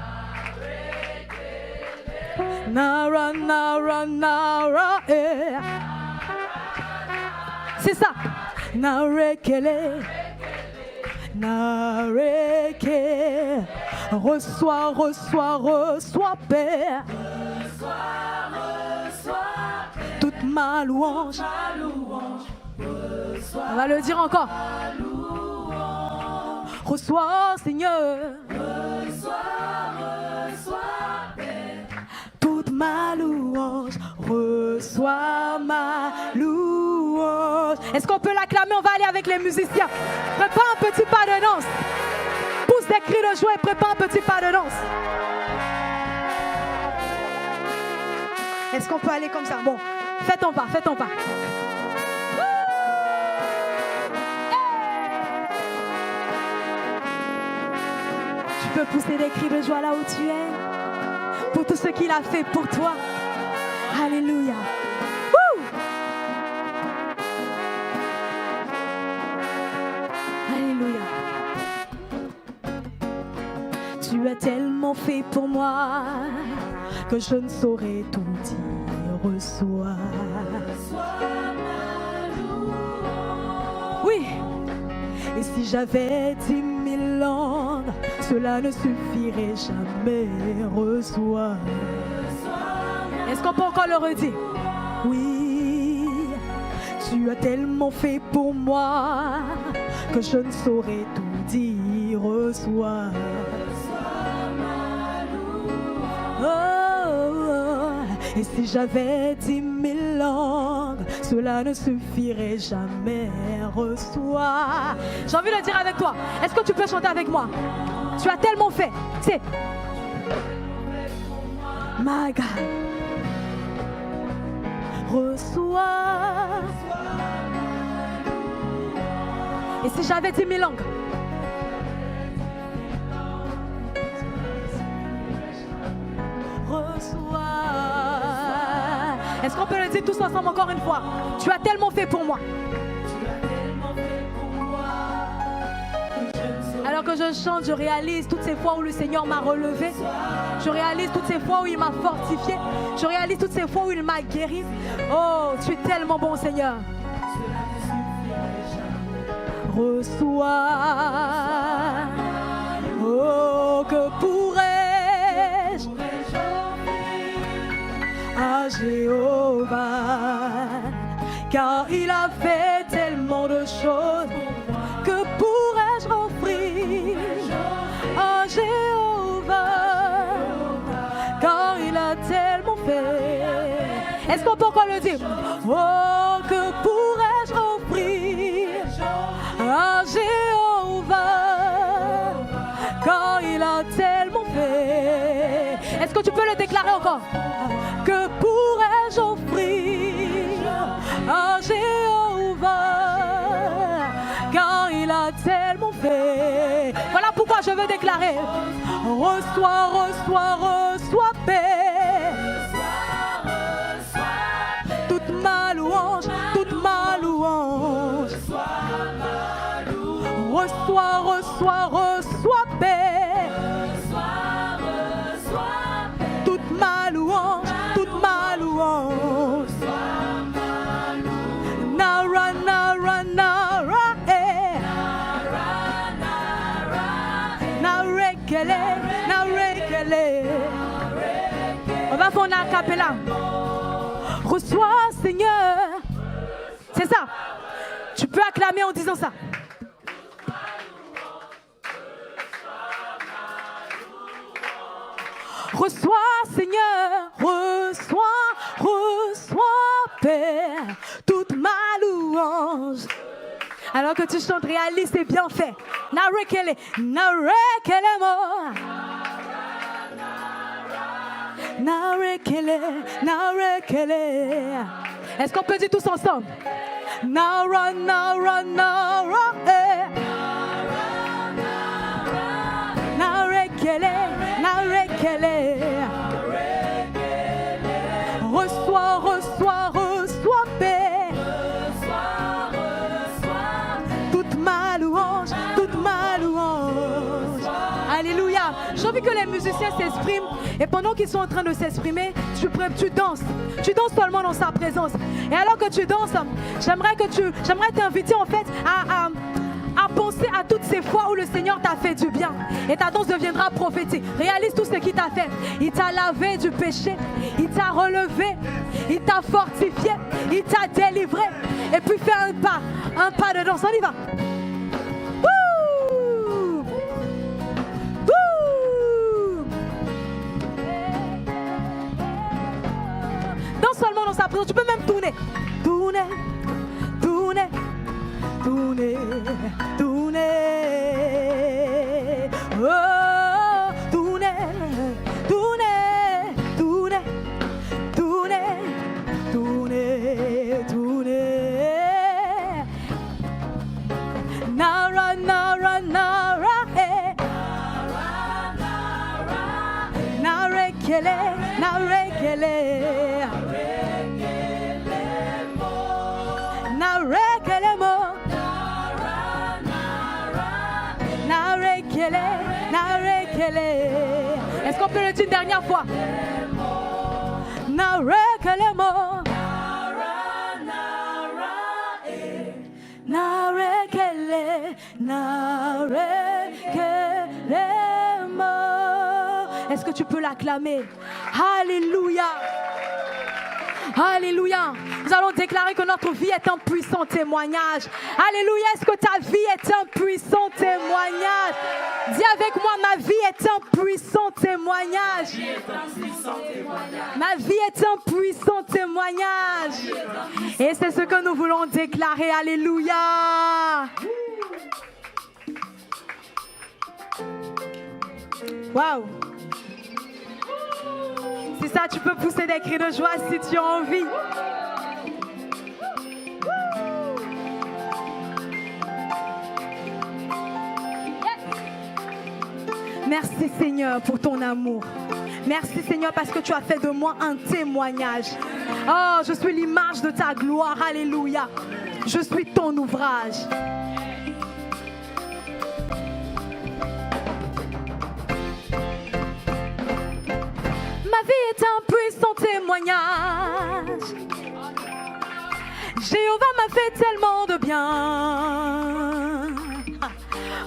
Nara, Nara, Nara, c'est ça. Narekele, Nareke. Reçois, reçois, reçois, Père. Toute ma louange. On va le dire encore. Reçois, Seigneur. Toute ma louange, reçois ma louange. Est-ce qu'on peut l'acclamer? On va aller avec les musiciens. Prépare un petit pas de danse. Pousse des cris de joie et prépare un petit pas de danse. Est-ce qu'on peut aller comme ça? Bon, fais ton pas, fais ton pas. Tu peux pousser des cris de joie là où tu es. Pour tout ce qu'il a fait pour toi. Alléluia. Woo! Alléluia. Tu as tellement fait pour moi que je ne saurais tout dire. Reçois. Oui. Et si j'avais 10 000 langues, cela ne suffirait jamais. Reçois. Est-ce qu'on peut encore le redire? Oui. Tu as tellement fait pour moi que je ne saurais tout dire. Reçois. Et si j'avais 10 000 langues, cela ne suffirait jamais. Reçois. J'ai envie de le dire avec toi. Est-ce que tu peux chanter avec moi? Tu as tellement fait. C'est My God. Reçois. Et si j'avais 10 000 langues? Reçois. Est-ce qu'on peut le dire tous ensemble encore une fois? Tu as tellement fait pour moi. Alors que je chante, je réalise toutes ces fois où le Seigneur m'a relevé. Je réalise toutes ces fois où il m'a fortifié. Je réalise toutes ces fois où il m'a guéri. Oh, tu es tellement bon, Seigneur. Reçois. Oh, que pourrais-je à Jéhovah, car il a fait tellement de choses. Que pourrais-je offrir à Jéhovah, car il a tellement fait. Est-ce qu'on peut encore le dire? Oh, que pourrais-je offrir à Jéhovah, car il a tellement fait. Est-ce que tu peux le déclarer encore? Que pourrais-je offrir à Jéhovah, car il a tellement fait. Voilà pourquoi je veux déclarer. Reçois, reçois, reçois paix. Toute ma louange, toute ma louange. Reçois, reçois, reçois paix. Toute ma louange, toute ma louange. Nara, nara, nara, eh. Narekele, narekele. On va faire un a cappella. Reçois, Seigneur. C'est ça. Tu peux acclamer en disant ça. Reçois, Seigneur, reçois, reçois, Père, toute ma louange. Alors que tu chantes, réalise tes bienfaits. Narekele, narekele mo. Narekele, narekele. Est-ce qu'on peut dire tous ensemble? Nara, nara, nara, eh. Narekele, narekele. Reçois, reçois, reçois paix. Toute ma louange, toute ma louange. Alléluia. J'ai envie que les musiciens s'expriment. Et pendant qu'ils sont en train de s'exprimer, tu danses. Tu danses seulement dans sa présence. Et alors que tu danses, j'aimerais t'inviter en fait à penser à toutes ces fois où le Seigneur t'a fait du bien. Et ta danse deviendra prophétique. Réalise tout ce qu'il t'a fait. Il t'a lavé du péché. Il t'a relevé. Il t'a fortifié. Il t'a délivré. Et puis fais un pas de danse. On y va. Wouh! Wouh! Danse seulement dans sa présence. Tu peux même tourner. Tourner. Tourner. Tourner, tourner, oh, tourner, tourner, tourner, tourner, tourner, tourner. Nara, nara, nara, eh. Narekele, narekele. Narekele mo. Est-ce qu'on peut le dire une dernière fois? Narekelemo. Narekele, narekelemo. Est-ce que tu peux l'acclamer? Alléluia. Alléluia. Nous allons déclarer que notre vie est un puissant témoignage. Alléluia. Est-ce que ta vie est un puissant témoignage? Dis avec moi, ma vie est un puissant témoignage. Ma vie est un puissant témoignage. Et c'est ce que nous voulons déclarer. Alléluia. Waouh. C'est ça, tu peux pousser des cris de joie si tu as envie. Merci Seigneur pour ton amour. Merci Seigneur parce que tu as fait de moi un témoignage. Oh, je suis l'image de ta gloire. Alléluia. Je suis ton ouvrage. Ma vie est un puissant témoignage. Jéhovah m'a fait tellement de bien.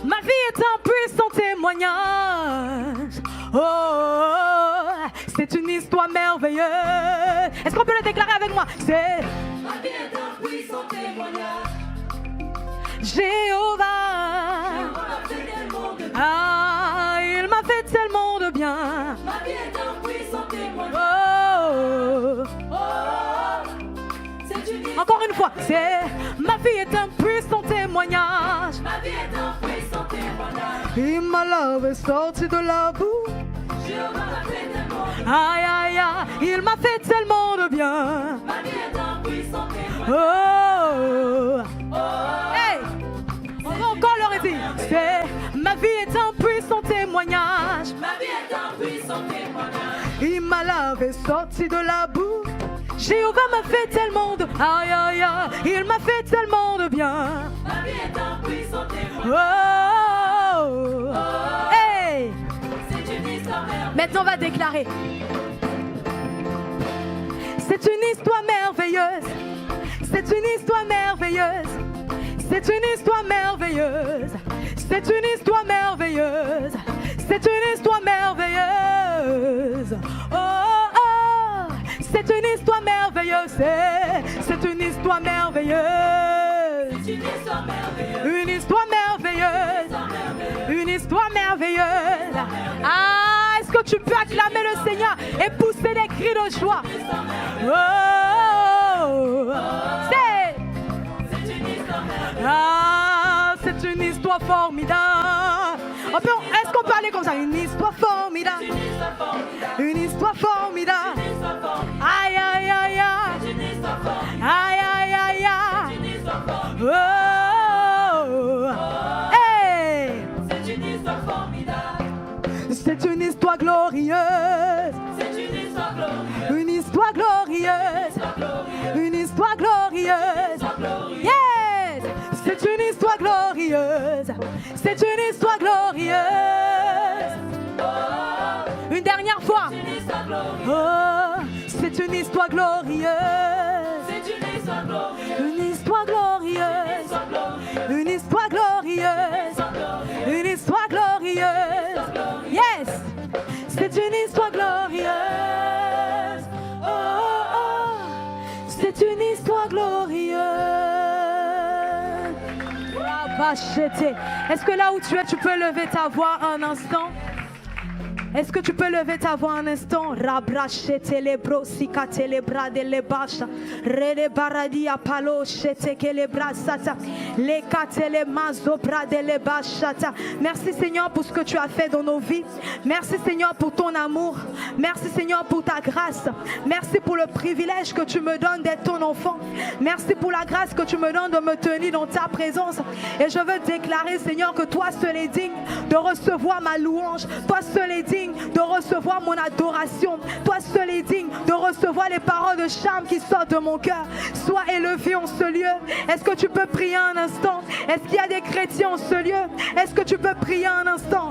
Ma vie est un puissant témoignage. Oh, c'est une histoire merveilleuse. Est-ce qu'on peut le déclarer avec moi? C'est Ma vie est un puissant témoignage. Jéhovah. On m'a fait tellement de bien. Ah, il m'a fait tellement de bien. Ma vie est un puissant témoignage. Oh, Oh, c'est une histoire. encore une fois, c'est ma vie est un puissant témoignage. Ma vie est un puissant témoignage. Il m'a lavé sorti de la boue. Jéhovah m'a fait tellement de bien. Aïe, aïe, aïe, il m'a fait tellement de bien. Ma vie est un puissant témoignage. Oh, Oh, hey, on va encore leur dire, c'est ma vie est un puissant témoignage. ma vie est un puissant témoignage. Il m'a lavé sorti de la boue. Jéhovah m'a fait tellement de... Aïe, aïe, aïe, il m'a fait tellement de bien. Ma vie est un puissant témoignage. Oh, hey. C'est une histoire merveilleuse. Maintenant, on va déclarer. C'est une histoire merveilleuse. C'est une histoire merveilleuse. C'est une histoire merveilleuse. C'est une histoire merveilleuse. C'est une histoire merveilleuse. Oh, oh, c'est une histoire merveilleuse. C'est une histoire merveilleuse. C'est une histoire merveilleuse. Une histoire merveilleuse. Une histoire merveilleuse. Ah, est-ce que tu peux acclamer le Seigneur et pousser des cris de joie? Oh, c'est C'est une histoire merveilleuse. ah, c'est une histoire formidable. Est-ce qu'on peut aller comme ça? Une histoire formidable. Une histoire formidable. Une histoire formidable. Une histoire formidable. Aïe, aïe, aïe, aïe. Une histoire formidable. Aïe, aïe, aïe, aïe. Une histoire formidable. Oh, hey. C'est une histoire formidable. C'est une histoire glorieuse. C'est une histoire glorieuse. Une histoire glorieuse. Une histoire glorieuse. Yes! C'est une histoire glorieuse. C'est une histoire glorieuse. Une dernière fois. Une histoire glorieuse. Oh, c'est une histoire glorieuse. C'est une histoire glorieuse. Une histoire glorieuse. Une histoire glorieuse. Une histoire glorieuse. Yes! C'est une histoire glorieuse. Oh, oh, oh. C'est une histoire glorieuse. Rabachete. Est-ce que là où tu es, tu peux lever ta voix un instant? Est-ce que tu peux lever ta voix un instant? Rabrachete les brosicate les bras de les bacha. Rele baradia palo chete que les bras sata. Les kate les mazo bras de les bachata. Merci Seigneur pour ce que tu as fait dans nos vies. Merci Seigneur pour ton amour. Merci Seigneur pour ta grâce. Merci pour le privilège que tu me donnes d'être ton enfant. Merci pour la grâce que tu me donnes de me tenir dans ta présence. Et je veux déclarer Seigneur que toi seul est digne de recevoir ma louange. Toi seul est digne digne de recevoir mon adoration. Toi seul est digne de recevoir les paroles de charme qui sortent de mon cœur. Sois élevé en ce lieu. Est-ce que tu peux prier un instant? Est-ce qu'il y a des chrétiens en ce lieu? Est-ce que tu peux prier un instant?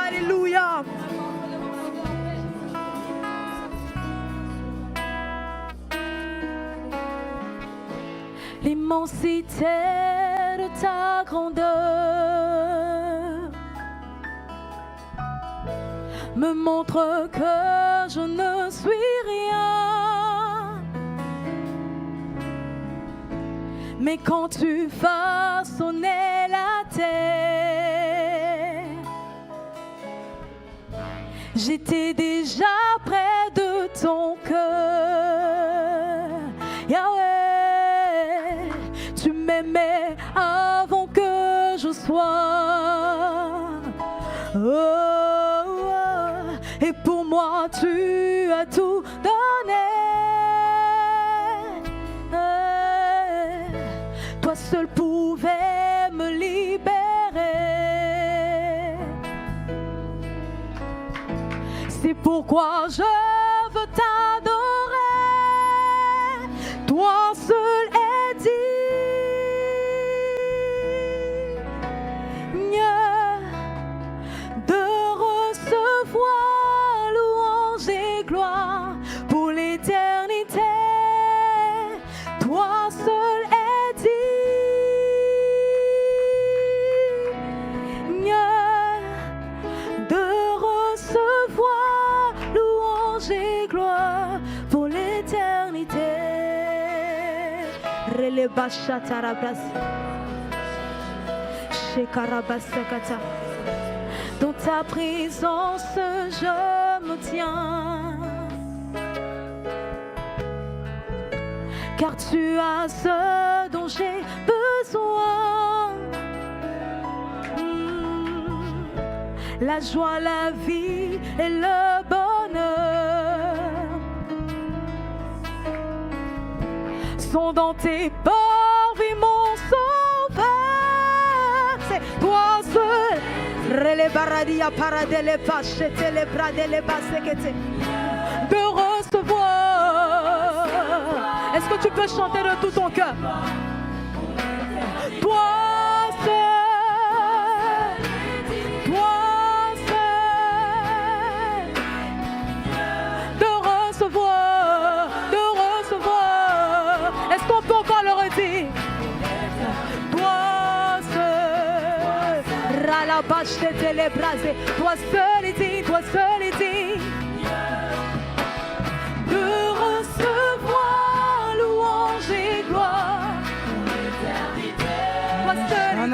Alléluia. L'immensité de ta grandeur me montre que je ne suis rien. Mais quand tu façonnais la terre, j'étais déjà près de ton cœur. Yahweh, tu m'aimais avant que je sois. Et pour moi tu as tout donné. Toi seul pouvais me libérer. C'est pourquoi je veux t'adorer. Toi seul est digne de recevoir louange et gloire pour l'éternité. Toi seul est digne de recevoir louange et gloire pour l'éternité. Dans ta présence, je me tiens, car tu as ce dont j'ai besoin. La joie, la vie et le bonheur sont dans tes parvis, mon sauveur. C'est toi seul. De recevoir. Est-ce que tu peux chanter de tout ton cœur? Toi seul, toi seul, de recevoir, de recevoir. Est-ce qu'on peut encore le redire? Toi seul, ralabache les brasés, toi seul est digne, toi seul est digne de recevoir louange et gloire. Toi seul est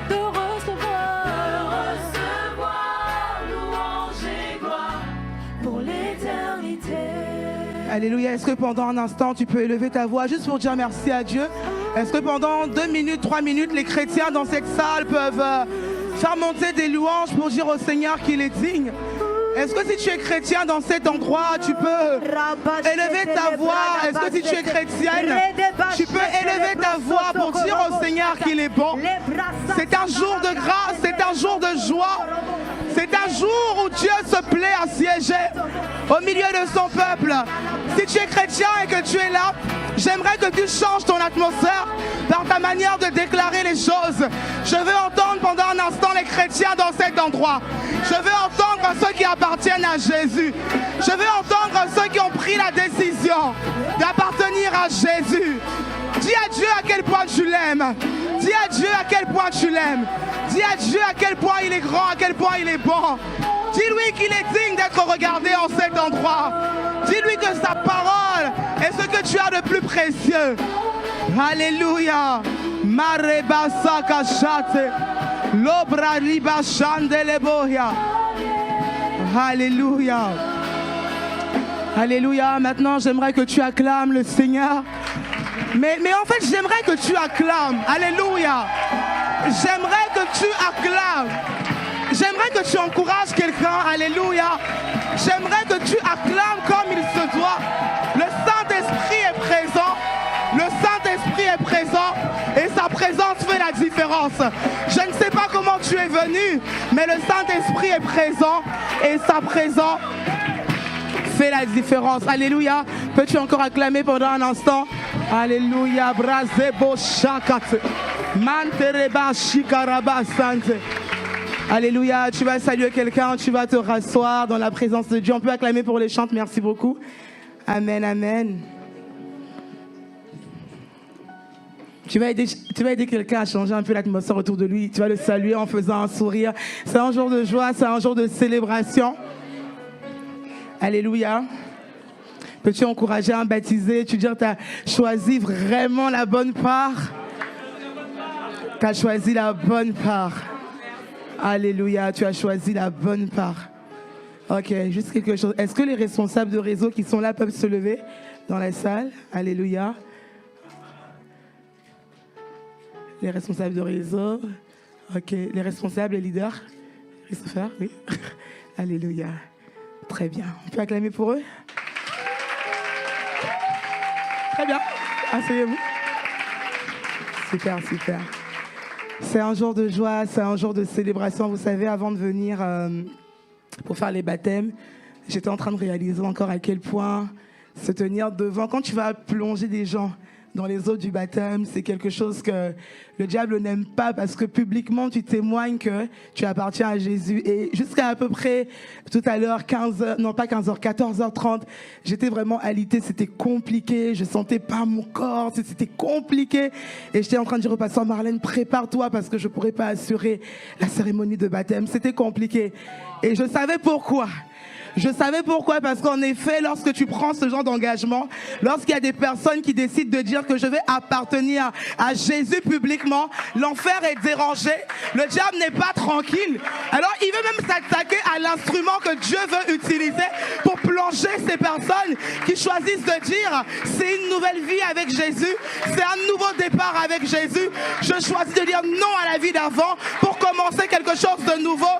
de recevoir louange et gloire pour l'éternité. Alléluia. Est-ce que pendant un instant, tu peux élever ta voix juste pour dire merci à Dieu? Est-ce que pendant 2 minutes, 3 minutes, les chrétiens dans cette salle peuvent faire monter des louanges pour dire au Seigneur qu'il est digne? Est-ce que si tu es chrétien dans cet endroit, tu peux élever ta voix? Est-ce que si tu es chrétienne, tu peux élever ta voix pour dire au Seigneur qu'il est bon? C'est un jour de grâce, c'est un jour de joie. C'est un jour où Dieu se plaît à siéger au milieu de son peuple. Si tu es chrétien et que tu es là, j'aimerais que tu changes ton atmosphère par ta manière de déclarer les choses. Je veux entendre pendant un instant les chrétiens dans cet endroit. Je veux entendre ceux qui appartiennent à Jésus. Je veux entendre ceux qui ont pris la décision d'appartenir à Jésus. Dis à Dieu à quel point tu l'aimes. Dis à Dieu à quel point tu l'aimes. Dis à Dieu à quel point il est grand, à quel point il est bon. Dis-lui qu'il est digne d'être regardé en cet endroit. Dis-lui que sa parole est ce que tu as de plus précieux. Alléluia. Marebasa kashate. Lobra riba chandeleboya. Alléluia. Alléluia. Maintenant, j'aimerais que tu acclames le Seigneur. Mais en fait, j'aimerais que tu acclames. Alléluia. J'aimerais que tu acclames. J'aimerais que tu encourages quelqu'un. Alléluia. J'aimerais que tu acclames comme il se doit. Le Saint-Esprit est présent. Le présence fait la différence. Je ne sais pas comment tu es venu, mais le Saint-Esprit est présent et sa présence fait la différence. Alléluia. Peux-tu encore acclamer pendant un instant? Alléluia. Brazebo shakat. Mantereba shikaraba sante. Alléluia. Tu vas saluer quelqu'un, tu vas te rasseoir dans la présence de Dieu. On peut acclamer pour les chants. Merci beaucoup. Amen, amen. Tu vas aider quelqu'un à changer un peu l'atmosphère autour de lui. Tu vas le saluer en faisant un sourire. C'est un jour de joie, c'est un jour de célébration. Alléluia. Peux-tu encourager un baptisé? Tu dis que tu as choisi vraiment la bonne part. Tu as choisi la bonne part. Alléluia, tu as choisi la bonne part. Ok, juste quelque chose. Est-ce que les responsables de réseau qui sont là peuvent se lever dans la salle? Alléluia. Les responsables de réseau. Ok, les responsables, les leaders. Christopher, oui. Alléluia. Très bien. On peut acclamer pour eux? Très bien. Asseyez-vous. Super, super. C'est un jour de joie, c'est un jour de célébration. Vous savez, avant de venir pour faire les baptêmes, j'étais en train de réaliser encore à quel point se tenir devant, quand tu vas plonger des gens dans les eaux du baptême, c'est quelque chose que le diable n'aime pas parce que publiquement tu témoignes que tu appartiens à Jésus. Et jusqu'à à peu près tout à l'heure, 14h30, j'étais vraiment alitée, c'était compliqué, je sentais pas mon corps, c'était compliqué. Et j'étais en train de dire au pasteur Marlène, prépare-toi parce que je pourrais pas assurer la cérémonie de baptême. C'était compliqué. Et je savais pourquoi. Je savais pourquoi, parce qu'en effet, lorsque tu prends ce genre d'engagement, lorsqu'il y a des personnes qui décident de dire que je vais appartenir à Jésus publiquement, l'enfer est dérangé, le diable n'est pas tranquille. Alors il veut même s'attaquer à l'instrument que Dieu veut utiliser pour plonger ces personnes qui choisissent de dire c'est une nouvelle vie avec Jésus, c'est un nouveau départ avec Jésus. Je choisis de dire non à la vie d'avant pour commencer quelque chose de nouveau.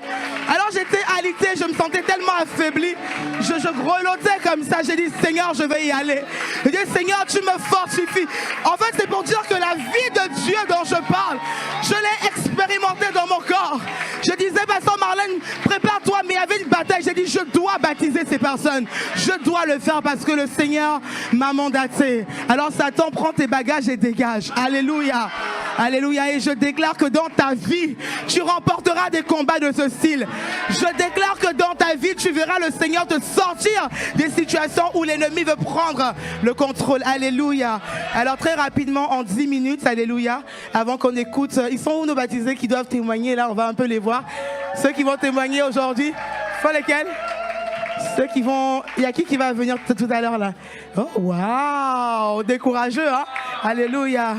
Alors j'étais alitée, je me sentais tellement affaiblie. Je grelottais comme ça. J'ai dit Seigneur, je vais y aller. J'ai dit Seigneur, tu me fortifies. En fait, c'est pour dire que la vie de Dieu dont je parle, je l'ai expérimentée dans mon corps. Je disais, pasteur Marlène, prépare-toi, mais il y avait une bataille. J'ai dit, je dois baptiser ces personnes. Je dois le faire parce que le Seigneur m'a mandaté. Alors Satan, prends tes bagages et dégage. Alléluia. Alléluia. Et je déclare que dans ta vie, tu remporteras des combats de ce style. Je déclare que dans ta vie, tu verras le Seigneur te sortir des situations où l'ennemi veut prendre le contrôle. Alléluia. Alors très rapidement, en 10 minutes, alléluia, avant qu'on écoute, ils sont où nos baptisés qui doivent témoigner? Là, on va un peu les voir. Ceux qui vont témoigner aujourd'hui, sont lesquels? Ceux qui vont... Il y a qui va venir tout à l'heure là? Oh, waouh, décourageux, hein? Alléluia.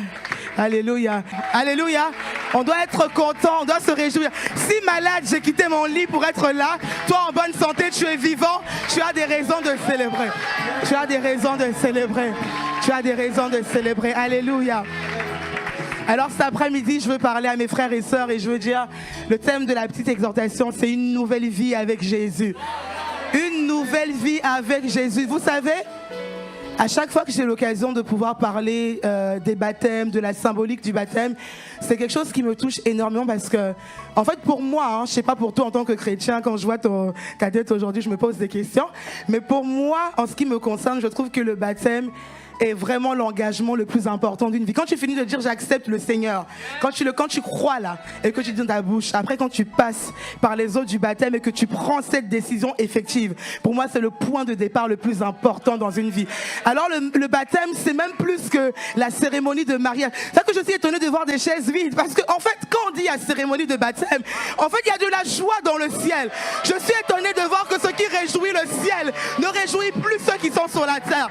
Alléluia. Alléluia. On doit être content, on doit se réjouir. Si malade, j'ai quitté mon lit pour être là, toi en bonne santé, tu es vivant, tu as des raisons de célébrer. Tu as des raisons de célébrer. Tu as des raisons de célébrer. Alléluia. Alors cet après-midi, je veux parler à mes frères et sœurs et je veux dire, le thème de la petite exhortation, c'est une nouvelle vie avec Jésus. Une nouvelle vie avec Jésus. Vous savez, à chaque fois que j'ai l'occasion de pouvoir parler des baptêmes, de la symbolique du baptême, c'est quelque chose qui me touche énormément parce que, en fait, pour moi, hein, je sais pas pour toi en tant que chrétien, quand je vois ta tête aujourd'hui, je me pose des questions. Mais pour moi, en ce qui me concerne, je trouve que le baptême est vraiment l'engagement le plus important d'une vie. Quand tu finis de dire j'accepte le Seigneur, quand tu crois là et que tu dis dans ta bouche, après quand tu passes par les eaux du baptême et que tu prends cette décision effective, pour moi c'est le point de départ le plus important dans une vie. Alors le baptême c'est même plus que la cérémonie de mariage. C'est ça que je suis étonnée de voir des chaises vides parce que en fait quand on dit la cérémonie de baptême, en fait il y a de la joie dans le ciel. Je suis étonnée de voir que ce qui réjouit le ciel ne réjouit plus ceux qui sont sur la terre.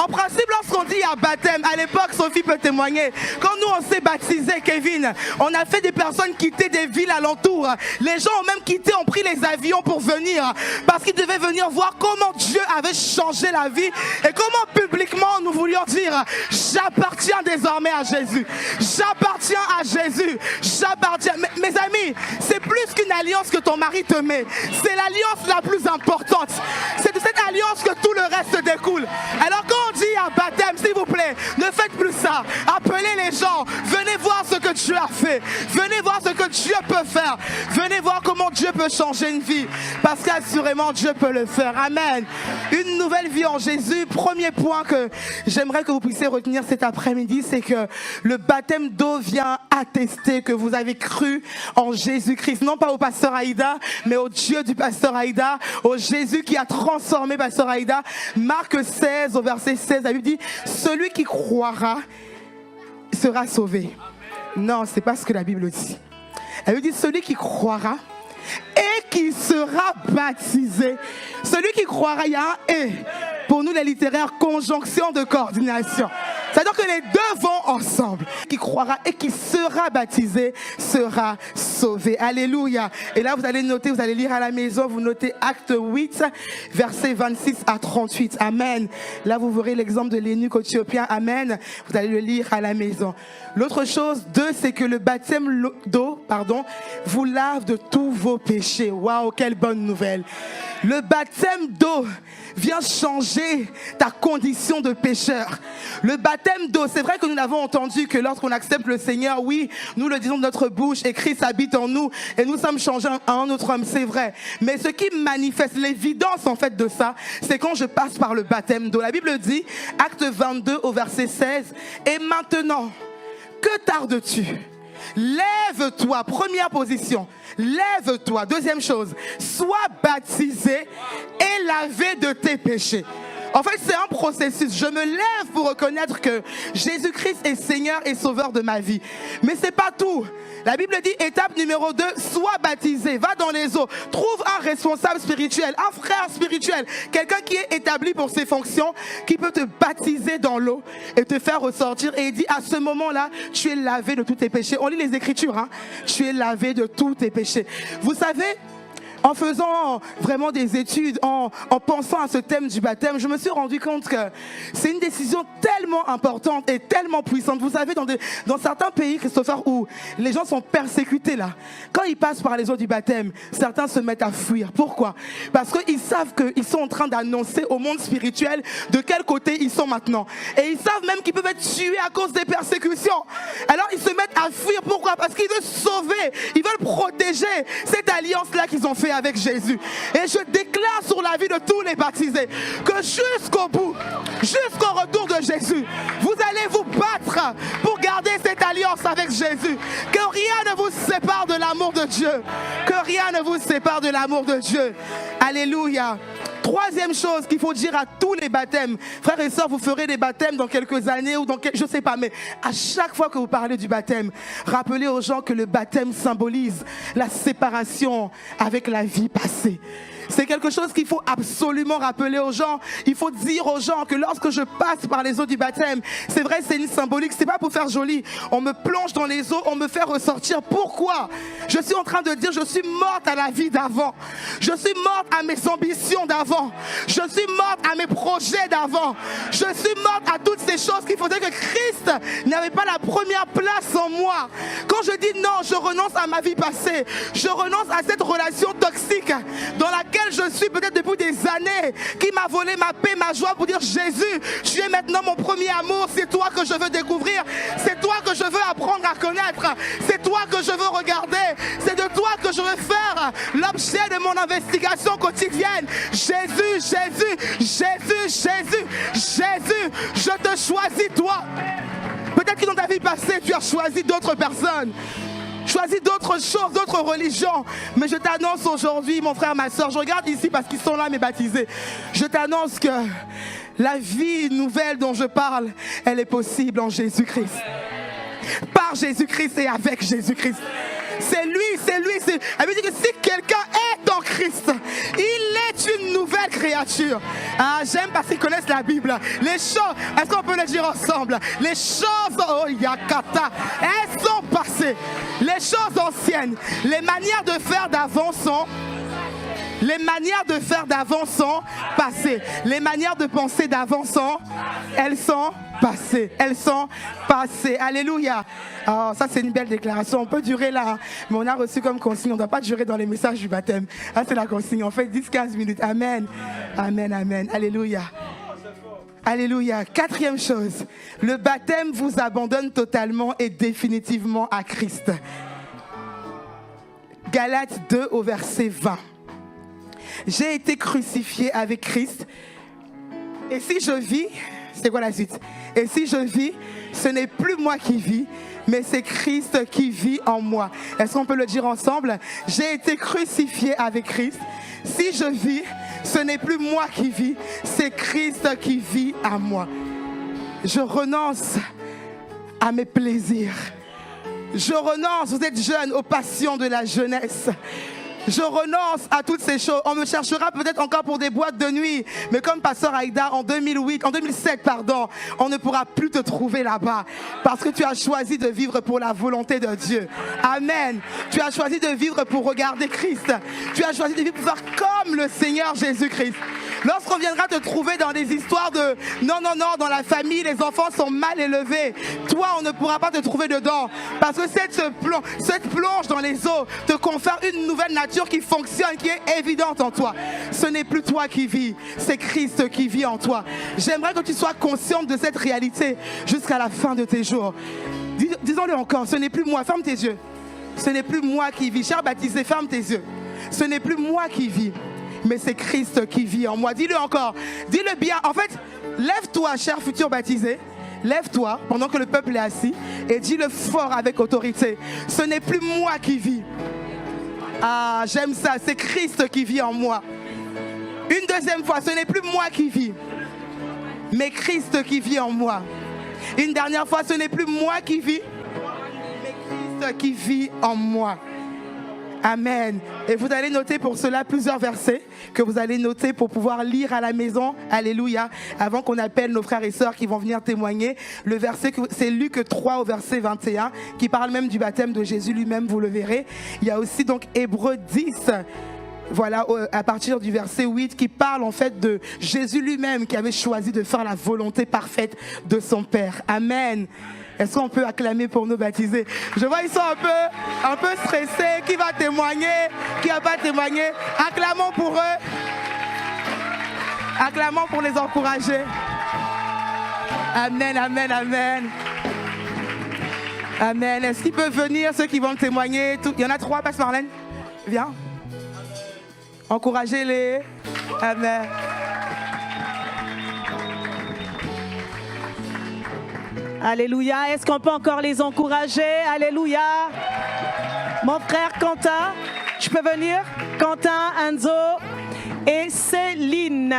En principe, lorsqu'on dit à baptême, à l'époque, Sophie peut témoigner, quand nous on s'est baptisé, Kevin, on a fait des personnes quitter des villes alentours. Les gens ont même quitté, ont pris les avions pour venir, parce qu'ils devaient venir voir comment Dieu avait changé la vie et comment publiquement nous voulions dire, j'appartiens désormais à Jésus. J'appartiens à Jésus. J'appartiens. Mes amis, c'est plus qu'une alliance que ton mari te met. C'est l'alliance la plus importante. C'est de cette alliance que tout le reste découle. Alors quand on dit à baptême, s'il vous plaît, ne faites plus ça. Appelez les gens. Venez voir ce que Dieu a fait. Venez voir ce que Dieu peut faire. Venez voir comment Dieu peut changer une vie. Parce qu'assurément, Dieu peut le faire. Amen. Une nouvelle vie en Jésus. Premier point que j'aimerais que vous puissiez retenir cet après-midi, c'est que le baptême d'eau vient attester que vous avez cru en Jésus-Christ. Non pas au pasteur Aïda, mais au Dieu du pasteur Aïda, au Jésus qui a transformé pasteur Aïda. Marc 16, au verset 16, la Bible dit, celui qui croira sera sauvé. Non, c'est pas ce que la Bible dit. Elle dit, celui qui croira et qui sera baptisé. Celui qui croira, il y a un « et ». Pour nous, les littéraires, conjonction de coordination. C'est-à-dire que les deux vont ensemble. Qui croira et qui sera baptisé sera sauvé. Alléluia. Et là, vous allez noter, vous allez lire à la maison, vous notez Acte 8, versets 26 à 38. Amen. Là, vous verrez l'exemple de l'eunuque éthiopien. Amen. Vous allez le lire à la maison. L'autre chose, 2, c'est que le baptême d'eau, vous lave de tous vos péchés. Waouh, quelle bonne nouvelle. Le baptême d'eau vient changer ta condition de pécheur. Le baptême d'eau, c'est vrai que nous l'avons entendu que lorsqu'on accepte le Seigneur, oui, nous le disons de notre bouche et Christ habite en nous et nous sommes changés à un autre homme, c'est vrai. Mais ce qui manifeste l'évidence en fait de ça, c'est quand je passe par le baptême d'eau. La Bible dit, acte 22 au verset 16, et maintenant, que tardes-tu ? Lève-toi, première position, lève-toi. Deuxième chose, sois baptisé et lavé de tes péchés. En fait, c'est un processus. Je me lève pour reconnaître que Jésus-Christ est Seigneur et Sauveur de ma vie. Mais c'est pas tout. La Bible dit, étape numéro 2, sois baptisé, va dans les eaux, trouve un responsable spirituel, un frère spirituel, quelqu'un qui est établi pour ses fonctions, qui peut te baptiser dans l'eau et te faire ressortir. Et il dit, à ce moment-là, tu es lavé de tous tes péchés. On lit les Écritures, hein. Tu es lavé de tous tes péchés. Vous savez, en faisant vraiment des études, en pensant à ce thème du baptême, je me suis rendu compte que c'est une décision tellement importante et tellement puissante. Vous savez, dans certains pays, Christopher, où les gens sont persécutés là, quand ils passent par les eaux du baptême, certains se mettent à fuir. Pourquoi ? Parce qu'ils savent qu'ils sont en train d'annoncer au monde spirituel de quel côté ils sont maintenant. Et ils savent même qu'ils peuvent être tués à cause des persécutions. Alors ils se mettent à fuir. Pourquoi ? Parce qu'ils veulent sauver, ils veulent protéger cette alliance-là qu'ils ont fait avec Jésus. Et je déclare sur la vie de tous les baptisés que jusqu'au bout, jusqu'au retour de Jésus, vous allez vous battre pour garder cette alliance avec Jésus. Que rien ne vous sépare de l'amour de Dieu. Que rien ne vous sépare de l'amour de Dieu. Alléluia. Troisième chose qu'il faut dire à tous les baptêmes, frères et sœurs, vous ferez des baptêmes dans quelques années ou je ne sais pas, mais à chaque fois que vous parlez du baptême, rappelez aux gens que le baptême symbolise la séparation avec la vie passée. C'est quelque chose qu'il faut absolument rappeler aux gens. Il faut dire aux gens que lorsque je passe par les eaux du baptême, c'est vrai, c'est une symbolique, c'est pas pour faire joli. On me plonge dans les eaux, on me fait ressortir. Pourquoi ? Je suis en train de dire, je suis morte à la vie d'avant. Je suis morte à mes ambitions d'avant. Je suis morte à mes projets d'avant. Je suis morte à toutes ces choses qui faisaient que Christ n'avait pas la première place en moi. Quand je dis non, je renonce à ma vie passée. Je renonce à cette relation toxique dans laquelle je suis peut-être depuis des années, qui m'a volé ma paix, ma joie, pour dire Jésus, tu es maintenant mon premier amour, c'est toi que je veux découvrir, c'est toi que je veux apprendre à connaître, c'est toi que je veux regarder, c'est de toi que je veux faire l'objet de mon investigation quotidienne. Jésus, Jésus, Jésus, Jésus, Jésus, je te choisis toi. Peut-être que dans ta vie passée, tu as choisi d'autres personnes. Choisis d'autres choses, d'autres religions. Mais je t'annonce aujourd'hui, mon frère, ma soeur, je regarde ici parce qu'ils sont là, mes baptisés. Je t'annonce que la vie nouvelle dont je parle, elle est possible en Jésus-Christ. Par Jésus-Christ et avec Jésus-Christ. C'est lui, c'est lui. Elle veut dire que si quelqu'un est en Christ, il est une nouvelle créature. Ah, j'aime parce qu'ils connaissent la Bible. Les choses, est-ce qu'on peut le dire ensemble? Les choses, oh yakata, elles sont passées. Les choses anciennes, les manières de faire d'avant sont... Les manières de faire d'avant sont passées. Les manières de penser d'avant sont... Elles sont passées. Elles sont passées. Alléluia. Oh, ça, c'est une belle déclaration. On peut durer là, hein, mais on a reçu comme consigne. On ne doit pas durer dans les messages du baptême. Ah, c'est la consigne. On fait 10-15 minutes. Amen. Amen, amen. Alléluia. Alléluia. Quatrième chose, le baptême vous abandonne totalement et définitivement à Christ. Galates 2 au verset 20. J'ai été crucifié avec Christ. Et si je vis, c'est quoi la suite? Et si je vis, ce n'est plus moi qui vis, mais c'est Christ qui vit en moi. Est-ce qu'on peut le dire ensemble? J'ai été crucifié avec Christ. Si je vis, ce n'est plus moi qui vis, c'est Christ qui vit en moi. Je renonce à mes plaisirs. Je renonce, vous êtes jeunes, aux passions de la jeunesse. Je renonce à toutes ces choses. On me cherchera peut-être encore pour des boîtes de nuit. Mais comme Pasteur Aïda en 2007, on ne pourra plus te trouver là-bas. Parce que tu as choisi de vivre pour la volonté de Dieu. Amen. Tu as choisi de vivre pour regarder Christ. Tu as choisi de vivre pour faire comme le Seigneur Jésus-Christ. Lorsqu'on viendra te trouver dans des histoires de non, dans la famille, les enfants sont mal élevés. Toi, on ne pourra pas te trouver dedans. Parce que cette plonge dans les eaux te confère une nouvelle nature qui fonctionne, qui est évidente en toi. Ce n'est plus toi qui vis, c'est Christ qui vit en toi. J'aimerais que tu sois consciente de cette réalité jusqu'à la fin de tes jours. Disons-le encore, ce n'est plus moi. Ferme tes yeux. Ce n'est plus moi qui vis. Cher baptisé, ferme tes yeux. Ce n'est plus moi qui vis, mais c'est Christ qui vit en moi. Dis-le encore. Dis-le bien. En fait, lève-toi, cher futur baptisé. Lève-toi pendant que le peuple est assis et dis-le fort avec autorité. Ce n'est plus moi qui vis. Ah, j'aime ça. C'est Christ qui vit en moi. Une deuxième fois, ce n'est plus moi qui vis, mais Christ qui vit en moi. Une dernière fois, ce n'est plus moi qui vis, mais Christ qui vit en moi. Amen. Et vous allez noter pour cela plusieurs versets que vous allez noter pour pouvoir lire à la maison. Alléluia. Avant qu'on appelle nos frères et sœurs qui vont venir témoigner. Le verset, c'est Luc 3 au verset 21 qui parle même du baptême de Jésus lui-même, vous le verrez. Il y a aussi donc Hébreux 10. Voilà, à partir du verset 8 qui parle en fait de Jésus lui-même qui avait choisi de faire la volonté parfaite de son Père. Amen. Est-ce qu'on peut acclamer pour nos baptisés? Je vois ils sont un peu stressés. Qui va témoigner? Qui va pas témoigner? Acclamons pour eux. Acclamons pour les encourager. Amen, amen, amen. Amen. Est-ce qu'ils peuvent venir, ceux qui vont témoigner? Il y en a 3, passe Marlène. Viens. Encouragez-les. Amen. Alléluia. Est-ce qu'on peut encore les encourager? Alléluia. Mon frère Quentin, tu peux venir? Quentin, Enzo et Céline.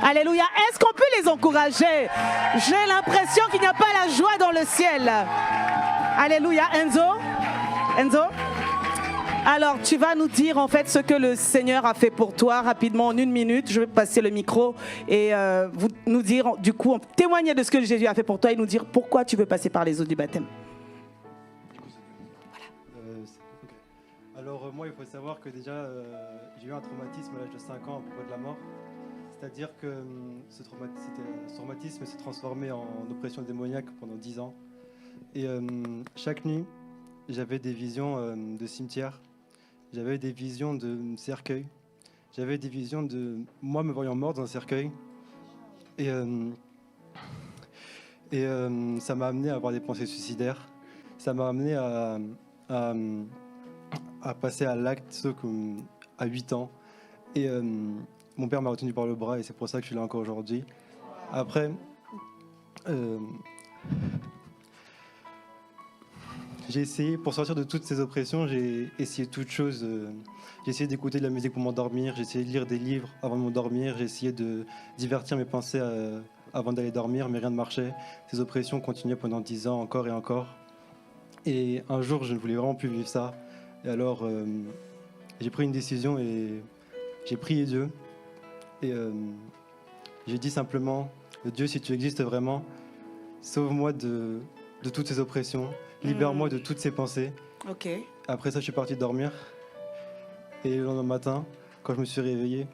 Alléluia. Est-ce qu'on peut les encourager? J'ai l'impression qu'il n'y a pas la joie dans le ciel. Alléluia. Enzo? Alors, tu vas nous dire en fait ce que le Seigneur a fait pour toi rapidement en 1 minute. Je vais passer le micro et vous nous dire, du coup, témoigner de ce que Jésus a fait pour toi et nous dire pourquoi tu veux passer par les eaux du baptême. Alors, moi, il faut savoir que déjà, j'ai eu un traumatisme à l'âge de 5 ans à propos de la mort. C'est-à-dire que ce traumatisme s'est transformé en oppression démoniaque pendant 10 ans. Et chaque nuit, j'avais des visions de cimetière. J'avais des visions de cercueil. J'avais des visions de moi me voyant mort dans un cercueil. Et ça m'a amené à avoir des pensées suicidaires. Ça m'a amené à passer à l'acte à 8 ans. Et mon père m'a retenu par le bras et c'est pour ça que je suis là encore aujourd'hui. Après, j'ai essayé, pour sortir de toutes ces oppressions, j'ai essayé toutes choses. J'ai essayé d'écouter de la musique pour m'endormir, j'ai essayé de lire des livres avant de m'endormir, j'ai essayé de divertir mes pensées avant d'aller dormir, mais rien ne marchait. Ces oppressions continuaient pendant 10 ans, encore et encore. Et un jour, je ne voulais vraiment plus vivre ça. Et alors, j'ai pris une décision et j'ai prié Dieu. Et j'ai dit simplement, Dieu, si tu existes vraiment, sauve-moi de toutes ces oppressions. Libère-moi de toutes ces pensées. Ok. Après ça, je suis parti dormir. Et le lendemain matin, quand je me suis réveillé,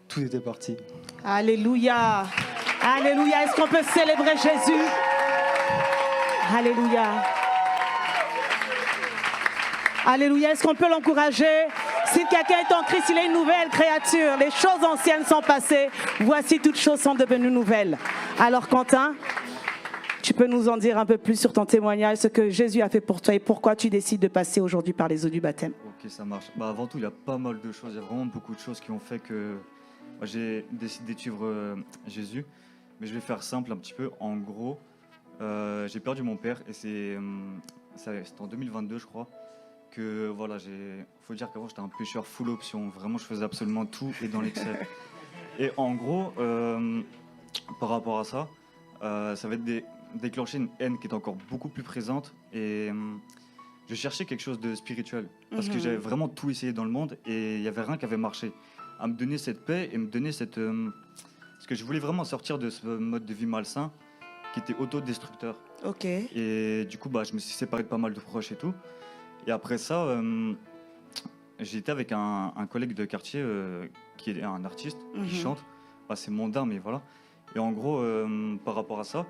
tout était parti. Alléluia. Alléluia. Est-ce qu'on peut célébrer Jésus? Alléluia. Alléluia. Est-ce qu'on peut l'encourager? Si quelqu'un est en Christ, il est une nouvelle créature. Les choses anciennes sont passées. Voici, toutes choses sont devenues nouvelles. Alors Quentin, tu peux nous en dire un peu plus sur ton témoignage, ce que Jésus a fait pour toi et pourquoi tu décides de passer aujourd'hui par les eaux du baptême? Ok, ça marche. Bah, avant tout, il y a pas mal de choses. Il y a vraiment beaucoup de choses qui ont fait que j'ai décidé de suivre Jésus. Mais je vais faire simple un petit peu. En gros, j'ai perdu mon père et c'était en 2022, je crois. Que voilà, faut dire qu'avant j'étais un pécheur full option. Vraiment, je faisais absolument tout et dans l'excès. Et en gros, par rapport à ça, ça va être déclencher une haine qui est encore beaucoup plus présente. Et je cherchais quelque chose de spirituel. Parce que j'avais vraiment tout essayé dans le monde et il n'y avait rien qui avait marché. À me donner cette paix et me donner cette... parce que je voulais vraiment sortir de ce mode de vie malsain qui était autodestructeur. Ok. Et du coup, bah, je me suis séparé de pas mal de proches et tout. Et après ça, j'étais avec un collègue de quartier qui est un artiste, qui chante. Bah, c'est mondain, mais voilà. Et en gros, par rapport à ça,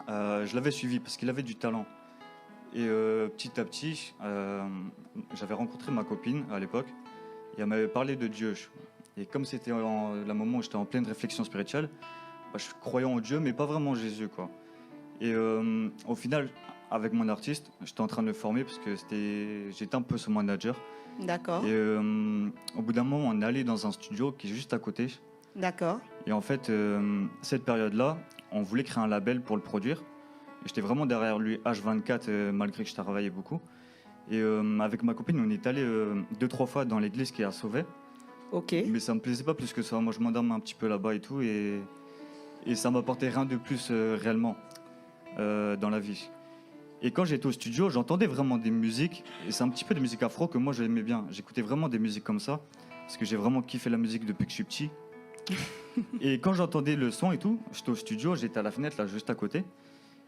je l'avais suivi parce qu'il avait du talent. Et petit à petit, j'avais rencontré ma copine à l'époque et elle m'avait parlé de Dieu. Et comme c'était le moment où j'étais en pleine réflexion spirituelle, bah, je croyais en Dieu, mais pas vraiment en Jésus, quoi. Et au final, avec mon artiste, j'étais en train de le former parce que j'étais un peu son manager. D'accord. Et au bout d'un moment, on est allé dans un studio qui est juste à côté. D'accord. Et en fait, cette période-là, on voulait créer un label pour le produire. Et j'étais vraiment derrière lui H24, malgré que je travaillais beaucoup. Et avec ma copine, on est allé 2-3 fois dans l'église qui est à Sauvet. Ok. Mais ça me plaisait pas plus que ça. Moi, je m'endormais un petit peu là-bas et tout. Et ça m'apportait rien de plus réellement dans la vie. Et quand j'étais au studio, j'entendais vraiment des musiques. Et c'est un petit peu de musique afro que moi, j'aimais bien. J'écoutais vraiment des musiques comme ça. Parce que j'ai vraiment kiffé la musique depuis que je suis petit. Et quand j'entendais le son et tout, j'étais au studio, j'étais à la fenêtre, là, juste à côté.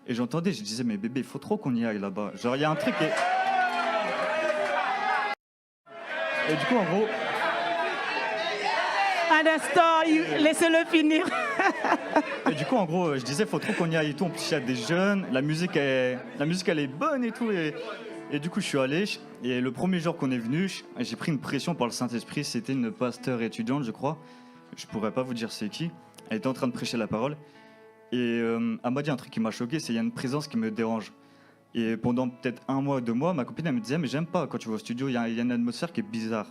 Et j'entendais, je disais, mais bébé, il faut trop qu'on y aille là-bas. Genre, il y a un truc et du coup, en gros... Un instant, laissez-le finir. Et du coup, en gros, je disais, faut trop qu'on y aille et tout. En plus, il y a des jeunes, la musique, elle est bonne et tout. Et du coup, je suis allé. Et le premier jour qu'on est venu, j'ai pris une pression par le Saint-Esprit. C'était une pasteur étudiante, je crois. Je pourrais pas vous dire c'est qui. Elle était en train de prêcher la parole. Et elle m'a dit un truc qui m'a choqué, c'est qu'il y a une présence qui me dérange. Et pendant peut-être 1 mois, 2 mois, ma copine elle me disait, mais j'aime pas quand tu vas au studio, il y a une atmosphère qui est bizarre.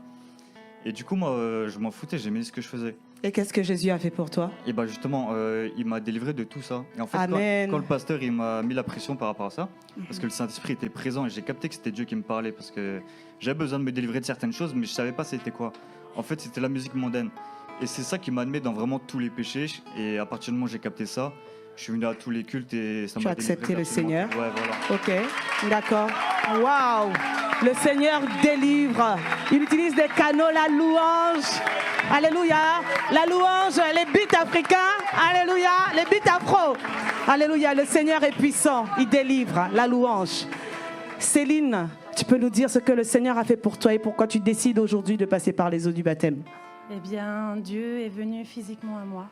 Et du coup, moi, je m'en foutais, j'aimais ce que je faisais. Et qu'est-ce que Jésus a fait pour toi? Et bah justement, il m'a délivré de tout ça. Et en fait, Amen. quand le pasteur il m'a mis la pression par rapport à ça, parce que le Saint-Esprit était présent et j'ai capté que c'était Dieu qui me parlait, parce que j'avais besoin de me délivrer de certaines choses, mais je savais pas c'était quoi. En fait, c'était la musique mondaine. Et c'est ça qui m'a amené dans vraiment tous les péchés. Et à partir du moment où j'ai capté ça, je suis venu à tous les cultes et ça m'a délivré. Tu as accepté le Seigneur? Ouais, voilà. Ok, d'accord. Waouh! Le Seigneur délivre. Il utilise des canaux, la louange. Alléluia. La louange, les beats africains. Alléluia. Les beats afro. Alléluia. Le Seigneur est puissant. Il délivre. La louange. Céline, tu peux nous dire ce que le Seigneur a fait pour toi et pourquoi tu décides aujourd'hui de passer par les eaux du baptême? Eh bien, Dieu est venu physiquement à moi.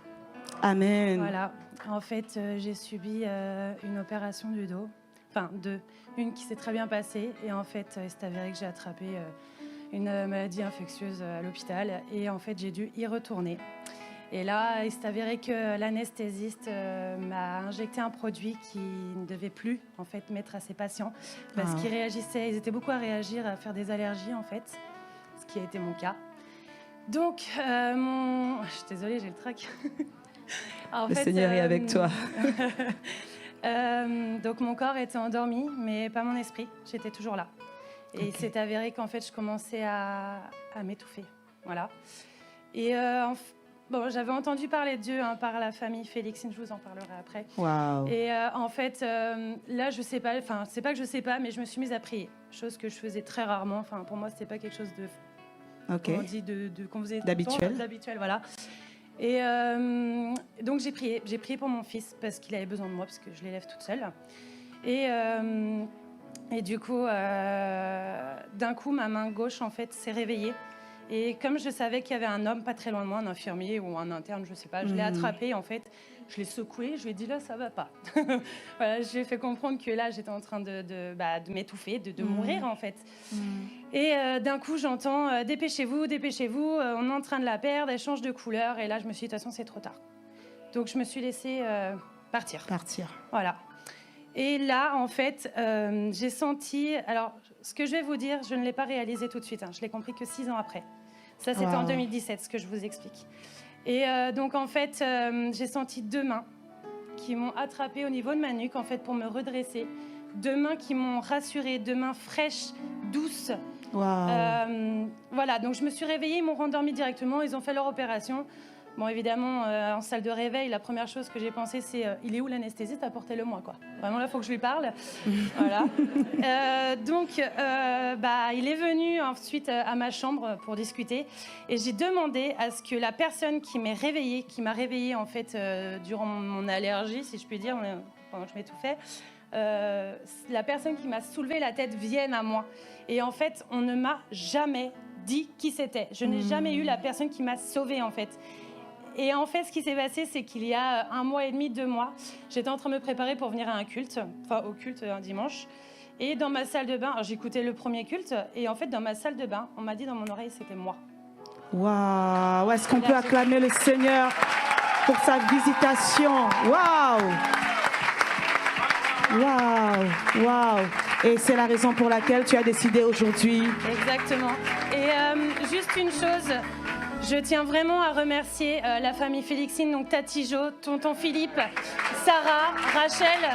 Amen. Voilà. En fait, j'ai subi une opération du dos. Enfin, deux. Une qui s'est très bien passée. Et en fait, il s'est avéré que j'ai attrapé une maladie infectieuse à l'hôpital. Et en fait, j'ai dû y retourner. Et là, il s'est avéré que l'anesthésiste m'a injecté un produit qui ne devait plus en fait mettre à ses patients parce qu'ils réagissaient. Ils étaient beaucoup à réagir, à faire des allergies en fait, ce qui a été mon cas. Donc, je suis désolée, j'ai le trac. Le Seigneur est avec toi. Donc mon corps était endormi, mais pas mon esprit. J'étais toujours là. Et il s'est avéré qu'en fait, je commençais à m'étouffer. Voilà. Et bon, j'avais entendu parler de Dieu par la famille Félixine, je vous en parlerai après. Wow. Et en fait, là, je sais pas, enfin, c'est pas que je sais pas, mais je me suis mise à prier. Chose que je faisais très rarement. Enfin, pour moi, c'était pas quelque chose de... Okay. On dit qu'on faisait d'habituel, voilà. Et donc j'ai prié pour mon fils parce qu'il avait besoin de moi parce que je l'élève toute seule. Et du coup, d'un coup, ma main gauche en fait s'est réveillée. Et comme je savais qu'il y avait un homme pas très loin de moi, un infirmier ou un interne, je sais pas, je l'ai attrapé en fait. Je l'ai secoué, je lui ai dit là ça va pas. Voilà, je lui ai fait comprendre que là j'étais en train de m'étouffer, de mourir en fait. Et d'un coup j'entends dépêchez-vous, on est en train de la perdre, elle change de couleur. Et là je me suis dit de toute façon c'est trop tard. Donc je me suis laissée partir. Partir. Voilà. Et là, en fait, j'ai senti... Alors, ce que je vais vous dire, je ne l'ai pas réalisé tout de suite. Hein. Je l'ai compris que 6 ans après. Ça, c'était en 2017, ce que je vous explique. Et donc, en fait, j'ai senti 2 mains qui m'ont attrapée au niveau de ma nuque, en fait, pour me redresser. 2 mains qui m'ont rassurée, 2 mains fraîches, douces. Voilà, donc je me suis réveillée, ils m'ont rendormie directement, ils ont fait leur opération. Bon, évidemment, en salle de réveil, la première chose que j'ai pensé, c'est il est où l'anesthésiste? Apportez-le moi, quoi. Vraiment, là, il faut que je lui parle. Voilà. Donc, il est venu ensuite à ma chambre pour discuter. Et j'ai demandé à ce que la personne qui m'a réveillée, en fait, durant mon allergie, si je puis dire, pendant que je m'étouffais, la personne qui m'a soulevé la tête vienne à moi. Et en fait, on ne m'a jamais dit qui c'était. Je n'ai jamais eu la personne qui m'a sauvée, en fait. Et en fait, ce qui s'est passé, c'est qu'il y a 1 mois et demi, 2 mois, j'étais en train de me préparer pour venir à un culte, enfin au culte un dimanche. Et dans ma salle de bain, j'écoutais le premier culte, et en fait, dans ma salle de bain, on m'a dit dans mon oreille, c'était moi. Waouh! Est-ce qu'on peut acclamer le Seigneur pour sa visitation? Waouh! Waouh! Waouh! Et c'est la raison pour laquelle tu as décidé aujourd'hui. Exactement. Et juste une chose... Je tiens vraiment à remercier la famille Félixine, donc Tati Jo, tonton Philippe, Sarah, Rachel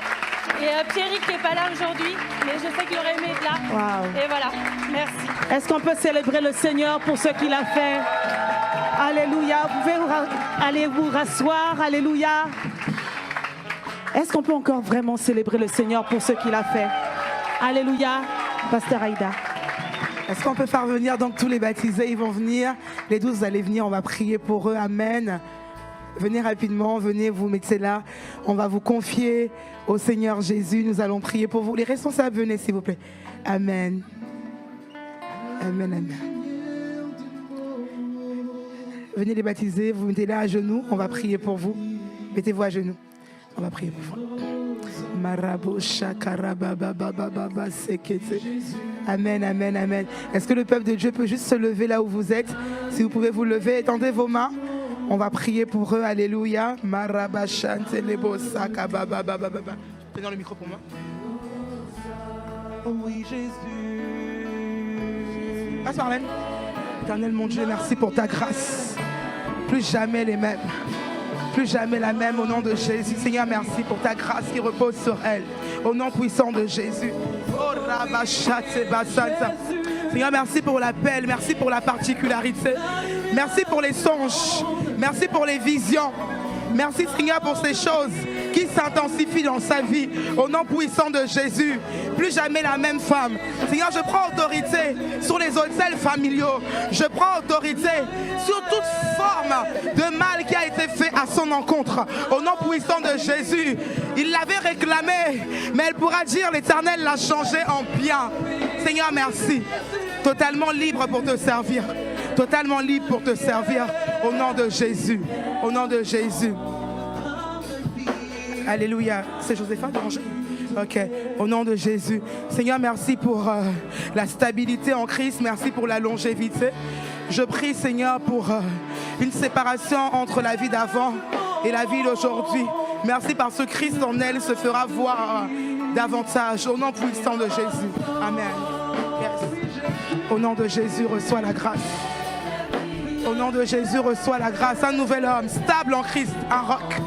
et Pierrick qui n'est pas là aujourd'hui, mais je sais qu'il aurait aimé être là. Wow. Et voilà, merci. Est-ce qu'on peut célébrer le Seigneur pour ce qu'il a fait? Alléluia. Vous pouvez aller vous rasseoir. Alléluia. Est-ce qu'on peut encore vraiment célébrer le Seigneur pour ce qu'il a fait? Alléluia. Pasteur Aïda. Est-ce qu'on peut faire venir donc tous les baptisés? Ils vont venir. Les 12, vous allez venir. On va prier pour eux. Amen. Venez rapidement. Venez, vous mettez là. On va vous confier au Seigneur Jésus. Nous allons prier pour vous. Les responsables, venez s'il vous plaît. Amen. Amen, amen. Venez les baptiser. Vous mettez là à genoux. On va prier pour vous. Mettez-vous à genoux. On va prier pour vous. Amen, amen, amen. Est-ce que le peuple de Dieu peut juste se lever là où vous êtes? Si vous pouvez vous lever, étendez vos mains. On va prier pour eux. Alléluia. Tenez le micro pour moi. Oh oui, Jésus. Passe Marlène. Éternel mon Dieu, merci pour ta grâce. Plus jamais les mêmes. Plus jamais la même au nom de Jésus. Seigneur, merci pour ta grâce qui repose sur elle. Au nom puissant de Jésus. Seigneur, merci pour l'appel. Merci pour la particularité. Merci pour les songes. Merci pour les visions. Merci Seigneur pour ces choses qui s'intensifient dans sa vie. Au nom puissant de Jésus. Plus jamais la même femme. Seigneur, je prends autorité sur les autels familiaux. Je prends autorité sur toute forme de mal qui a été fait à son encontre. Au nom puissant de Jésus. Il l'avait réclamé, mais elle pourra dire l'Éternel l'a changé en bien. Seigneur, merci. Totalement libre pour te servir. Totalement libre pour te servir. Au nom de Jésus. Au nom de Jésus. Alléluia. C'est Josépha Danger. Ok. Au nom de Jésus. Seigneur, merci pour la stabilité en Christ. Merci pour la longévité. Je prie, Seigneur, pour une séparation entre la vie d'avant et la vie d'aujourd'hui. Merci parce que Christ en elle se fera voir davantage. Au nom puissant de Jésus. Amen. Yes. Au nom de Jésus, reçois la grâce. Au nom de Jésus, reçois la grâce. Un nouvel homme, stable en Christ, un roc.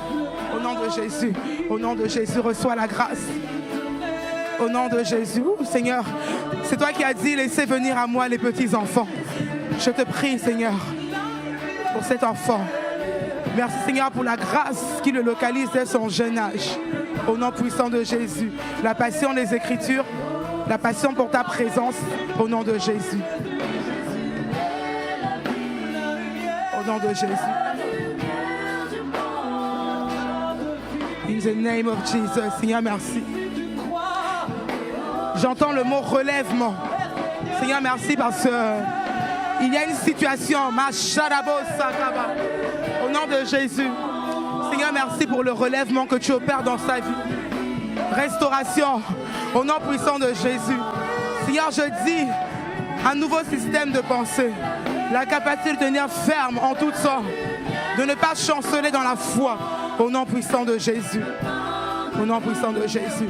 Au nom de Jésus, au nom de Jésus, reçois la grâce. Au nom de Jésus, Seigneur, c'est toi qui as dit, laissez venir à moi les petits enfants. Je te prie, Seigneur, pour cet enfant. Merci, Seigneur, pour la grâce qui le localise dès son jeune âge. Au nom puissant de Jésus, la passion des Écritures, la passion pour ta présence, au nom de Jésus. Au nom de Jésus. In the name of Jesus. Seigneur, merci. J'entends le mot relèvement. Seigneur, merci parce qu'il y a une situation. Au nom de Jésus. Seigneur, merci pour le relèvement que tu opères dans sa vie. Restauration. Au nom puissant de Jésus. Seigneur, je dis un nouveau système de pensée. La capacité de tenir ferme en toutes sortes. De ne pas chanceler dans la foi. Au nom puissant de Jésus. Au nom puissant de Jésus.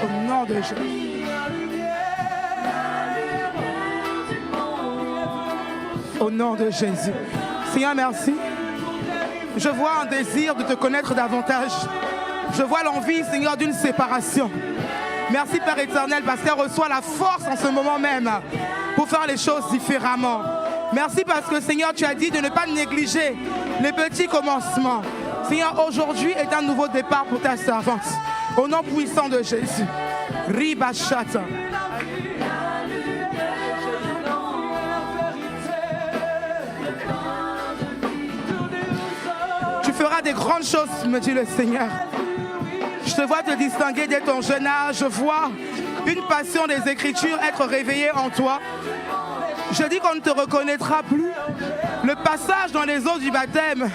Au nom de Jésus. Au nom de Jésus. Seigneur, merci. Je vois un désir de te connaître davantage. Je vois l'envie, Seigneur, d'une séparation. Merci, Père éternel, parce qu'elle reçoit la force en ce moment même pour faire les choses différemment. Merci parce que, Seigneur, tu as dit de ne pas négliger les petits commencements. Seigneur, aujourd'hui est un nouveau départ pour ta servante. Au nom puissant de Jésus. Ribachata. Tu feras des grandes choses, me dit le Seigneur. Je te vois te distinguer dès ton jeune âge. Je vois une passion des Écritures être réveillée en toi. Je dis qu'on ne te reconnaîtra plus. Le passage dans les eaux du baptême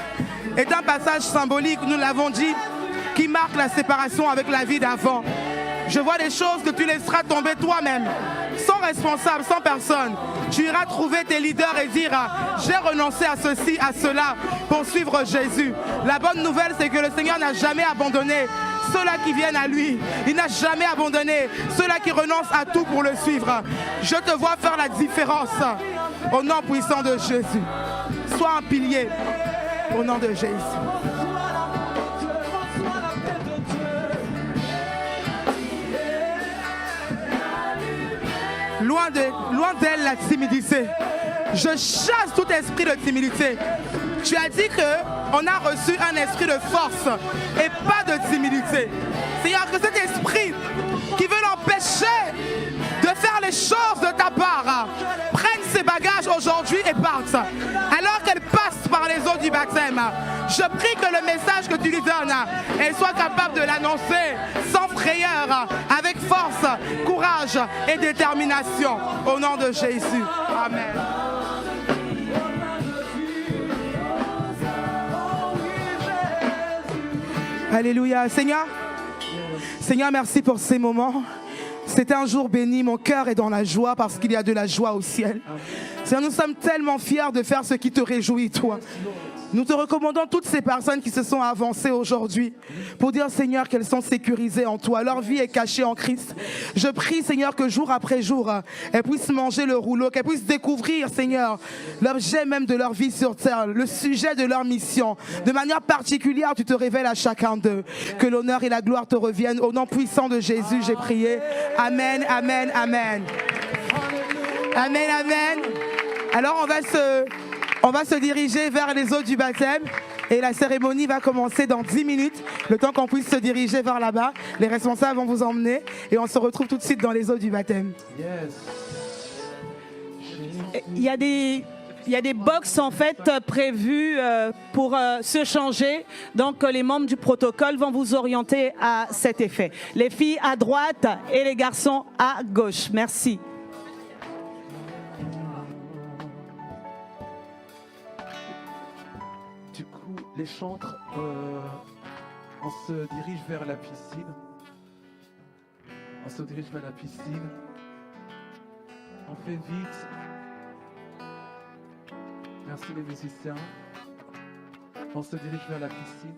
est un passage symbolique, nous l'avons dit, qui marque la séparation avec la vie d'avant. Je vois des choses que tu laisseras tomber toi-même, sans responsable, sans personne. Tu iras trouver tes leaders et dire « J'ai renoncé à ceci, à cela pour suivre Jésus ». La bonne nouvelle, c'est que le Seigneur n'a jamais abandonné ceux-là qui viennent à lui. Il n'a jamais abandonné ceux-là qui renoncent à tout pour le suivre. Je te vois faire la différence au nom puissant de Jésus. Sois un pilier au nom de Jésus. Loin d'elle la timidité. Je chasse tout esprit de timidité. Tu as dit qu'on a reçu un esprit de force et pas de timidité. Seigneur, que cet esprit qui veut l'empêcher de faire les choses de ta part prenne ses bagages aujourd'hui et parte. Alors qu'elle passe par les eaux du baptême, je prie que le message que tu lui donnes, elle soit capable de l'annoncer sans frayeur, avec force, courage et détermination. Au nom de Jésus. Amen. Alléluia. Seigneur, merci pour ces moments. C'était un jour béni, mon cœur est dans la joie parce qu'il y a de la joie au ciel. Seigneur, nous sommes tellement fiers de faire ce qui te réjouit, toi. Nous te recommandons toutes ces personnes qui se sont avancées aujourd'hui pour dire, Seigneur, qu'elles sont sécurisées en toi. Leur vie est cachée en Christ. Je prie, Seigneur, que jour après jour, elles puissent manger le rouleau, qu'elles puissent découvrir, Seigneur, l'objet même de leur vie sur terre, le sujet de leur mission. De manière particulière, tu te révèles à chacun d'eux. Que l'honneur et la gloire te reviennent. Au nom puissant de Jésus, j'ai prié. Amen, amen, amen. Amen, amen. Alors, on va se diriger vers les eaux du baptême et la cérémonie va commencer dans 10 minutes. Le temps qu'on puisse se diriger vers là-bas, les responsables vont vous emmener et on se retrouve tout de suite dans les eaux du baptême. Il y a des box en fait prévues pour se changer. Donc les membres du protocole vont vous orienter à cet effet. Les filles à droite et les garçons à gauche. Merci. Les chantres, on se dirige vers la piscine. On se dirige vers la piscine. On fait vite. Merci les musiciens. On se dirige vers la piscine.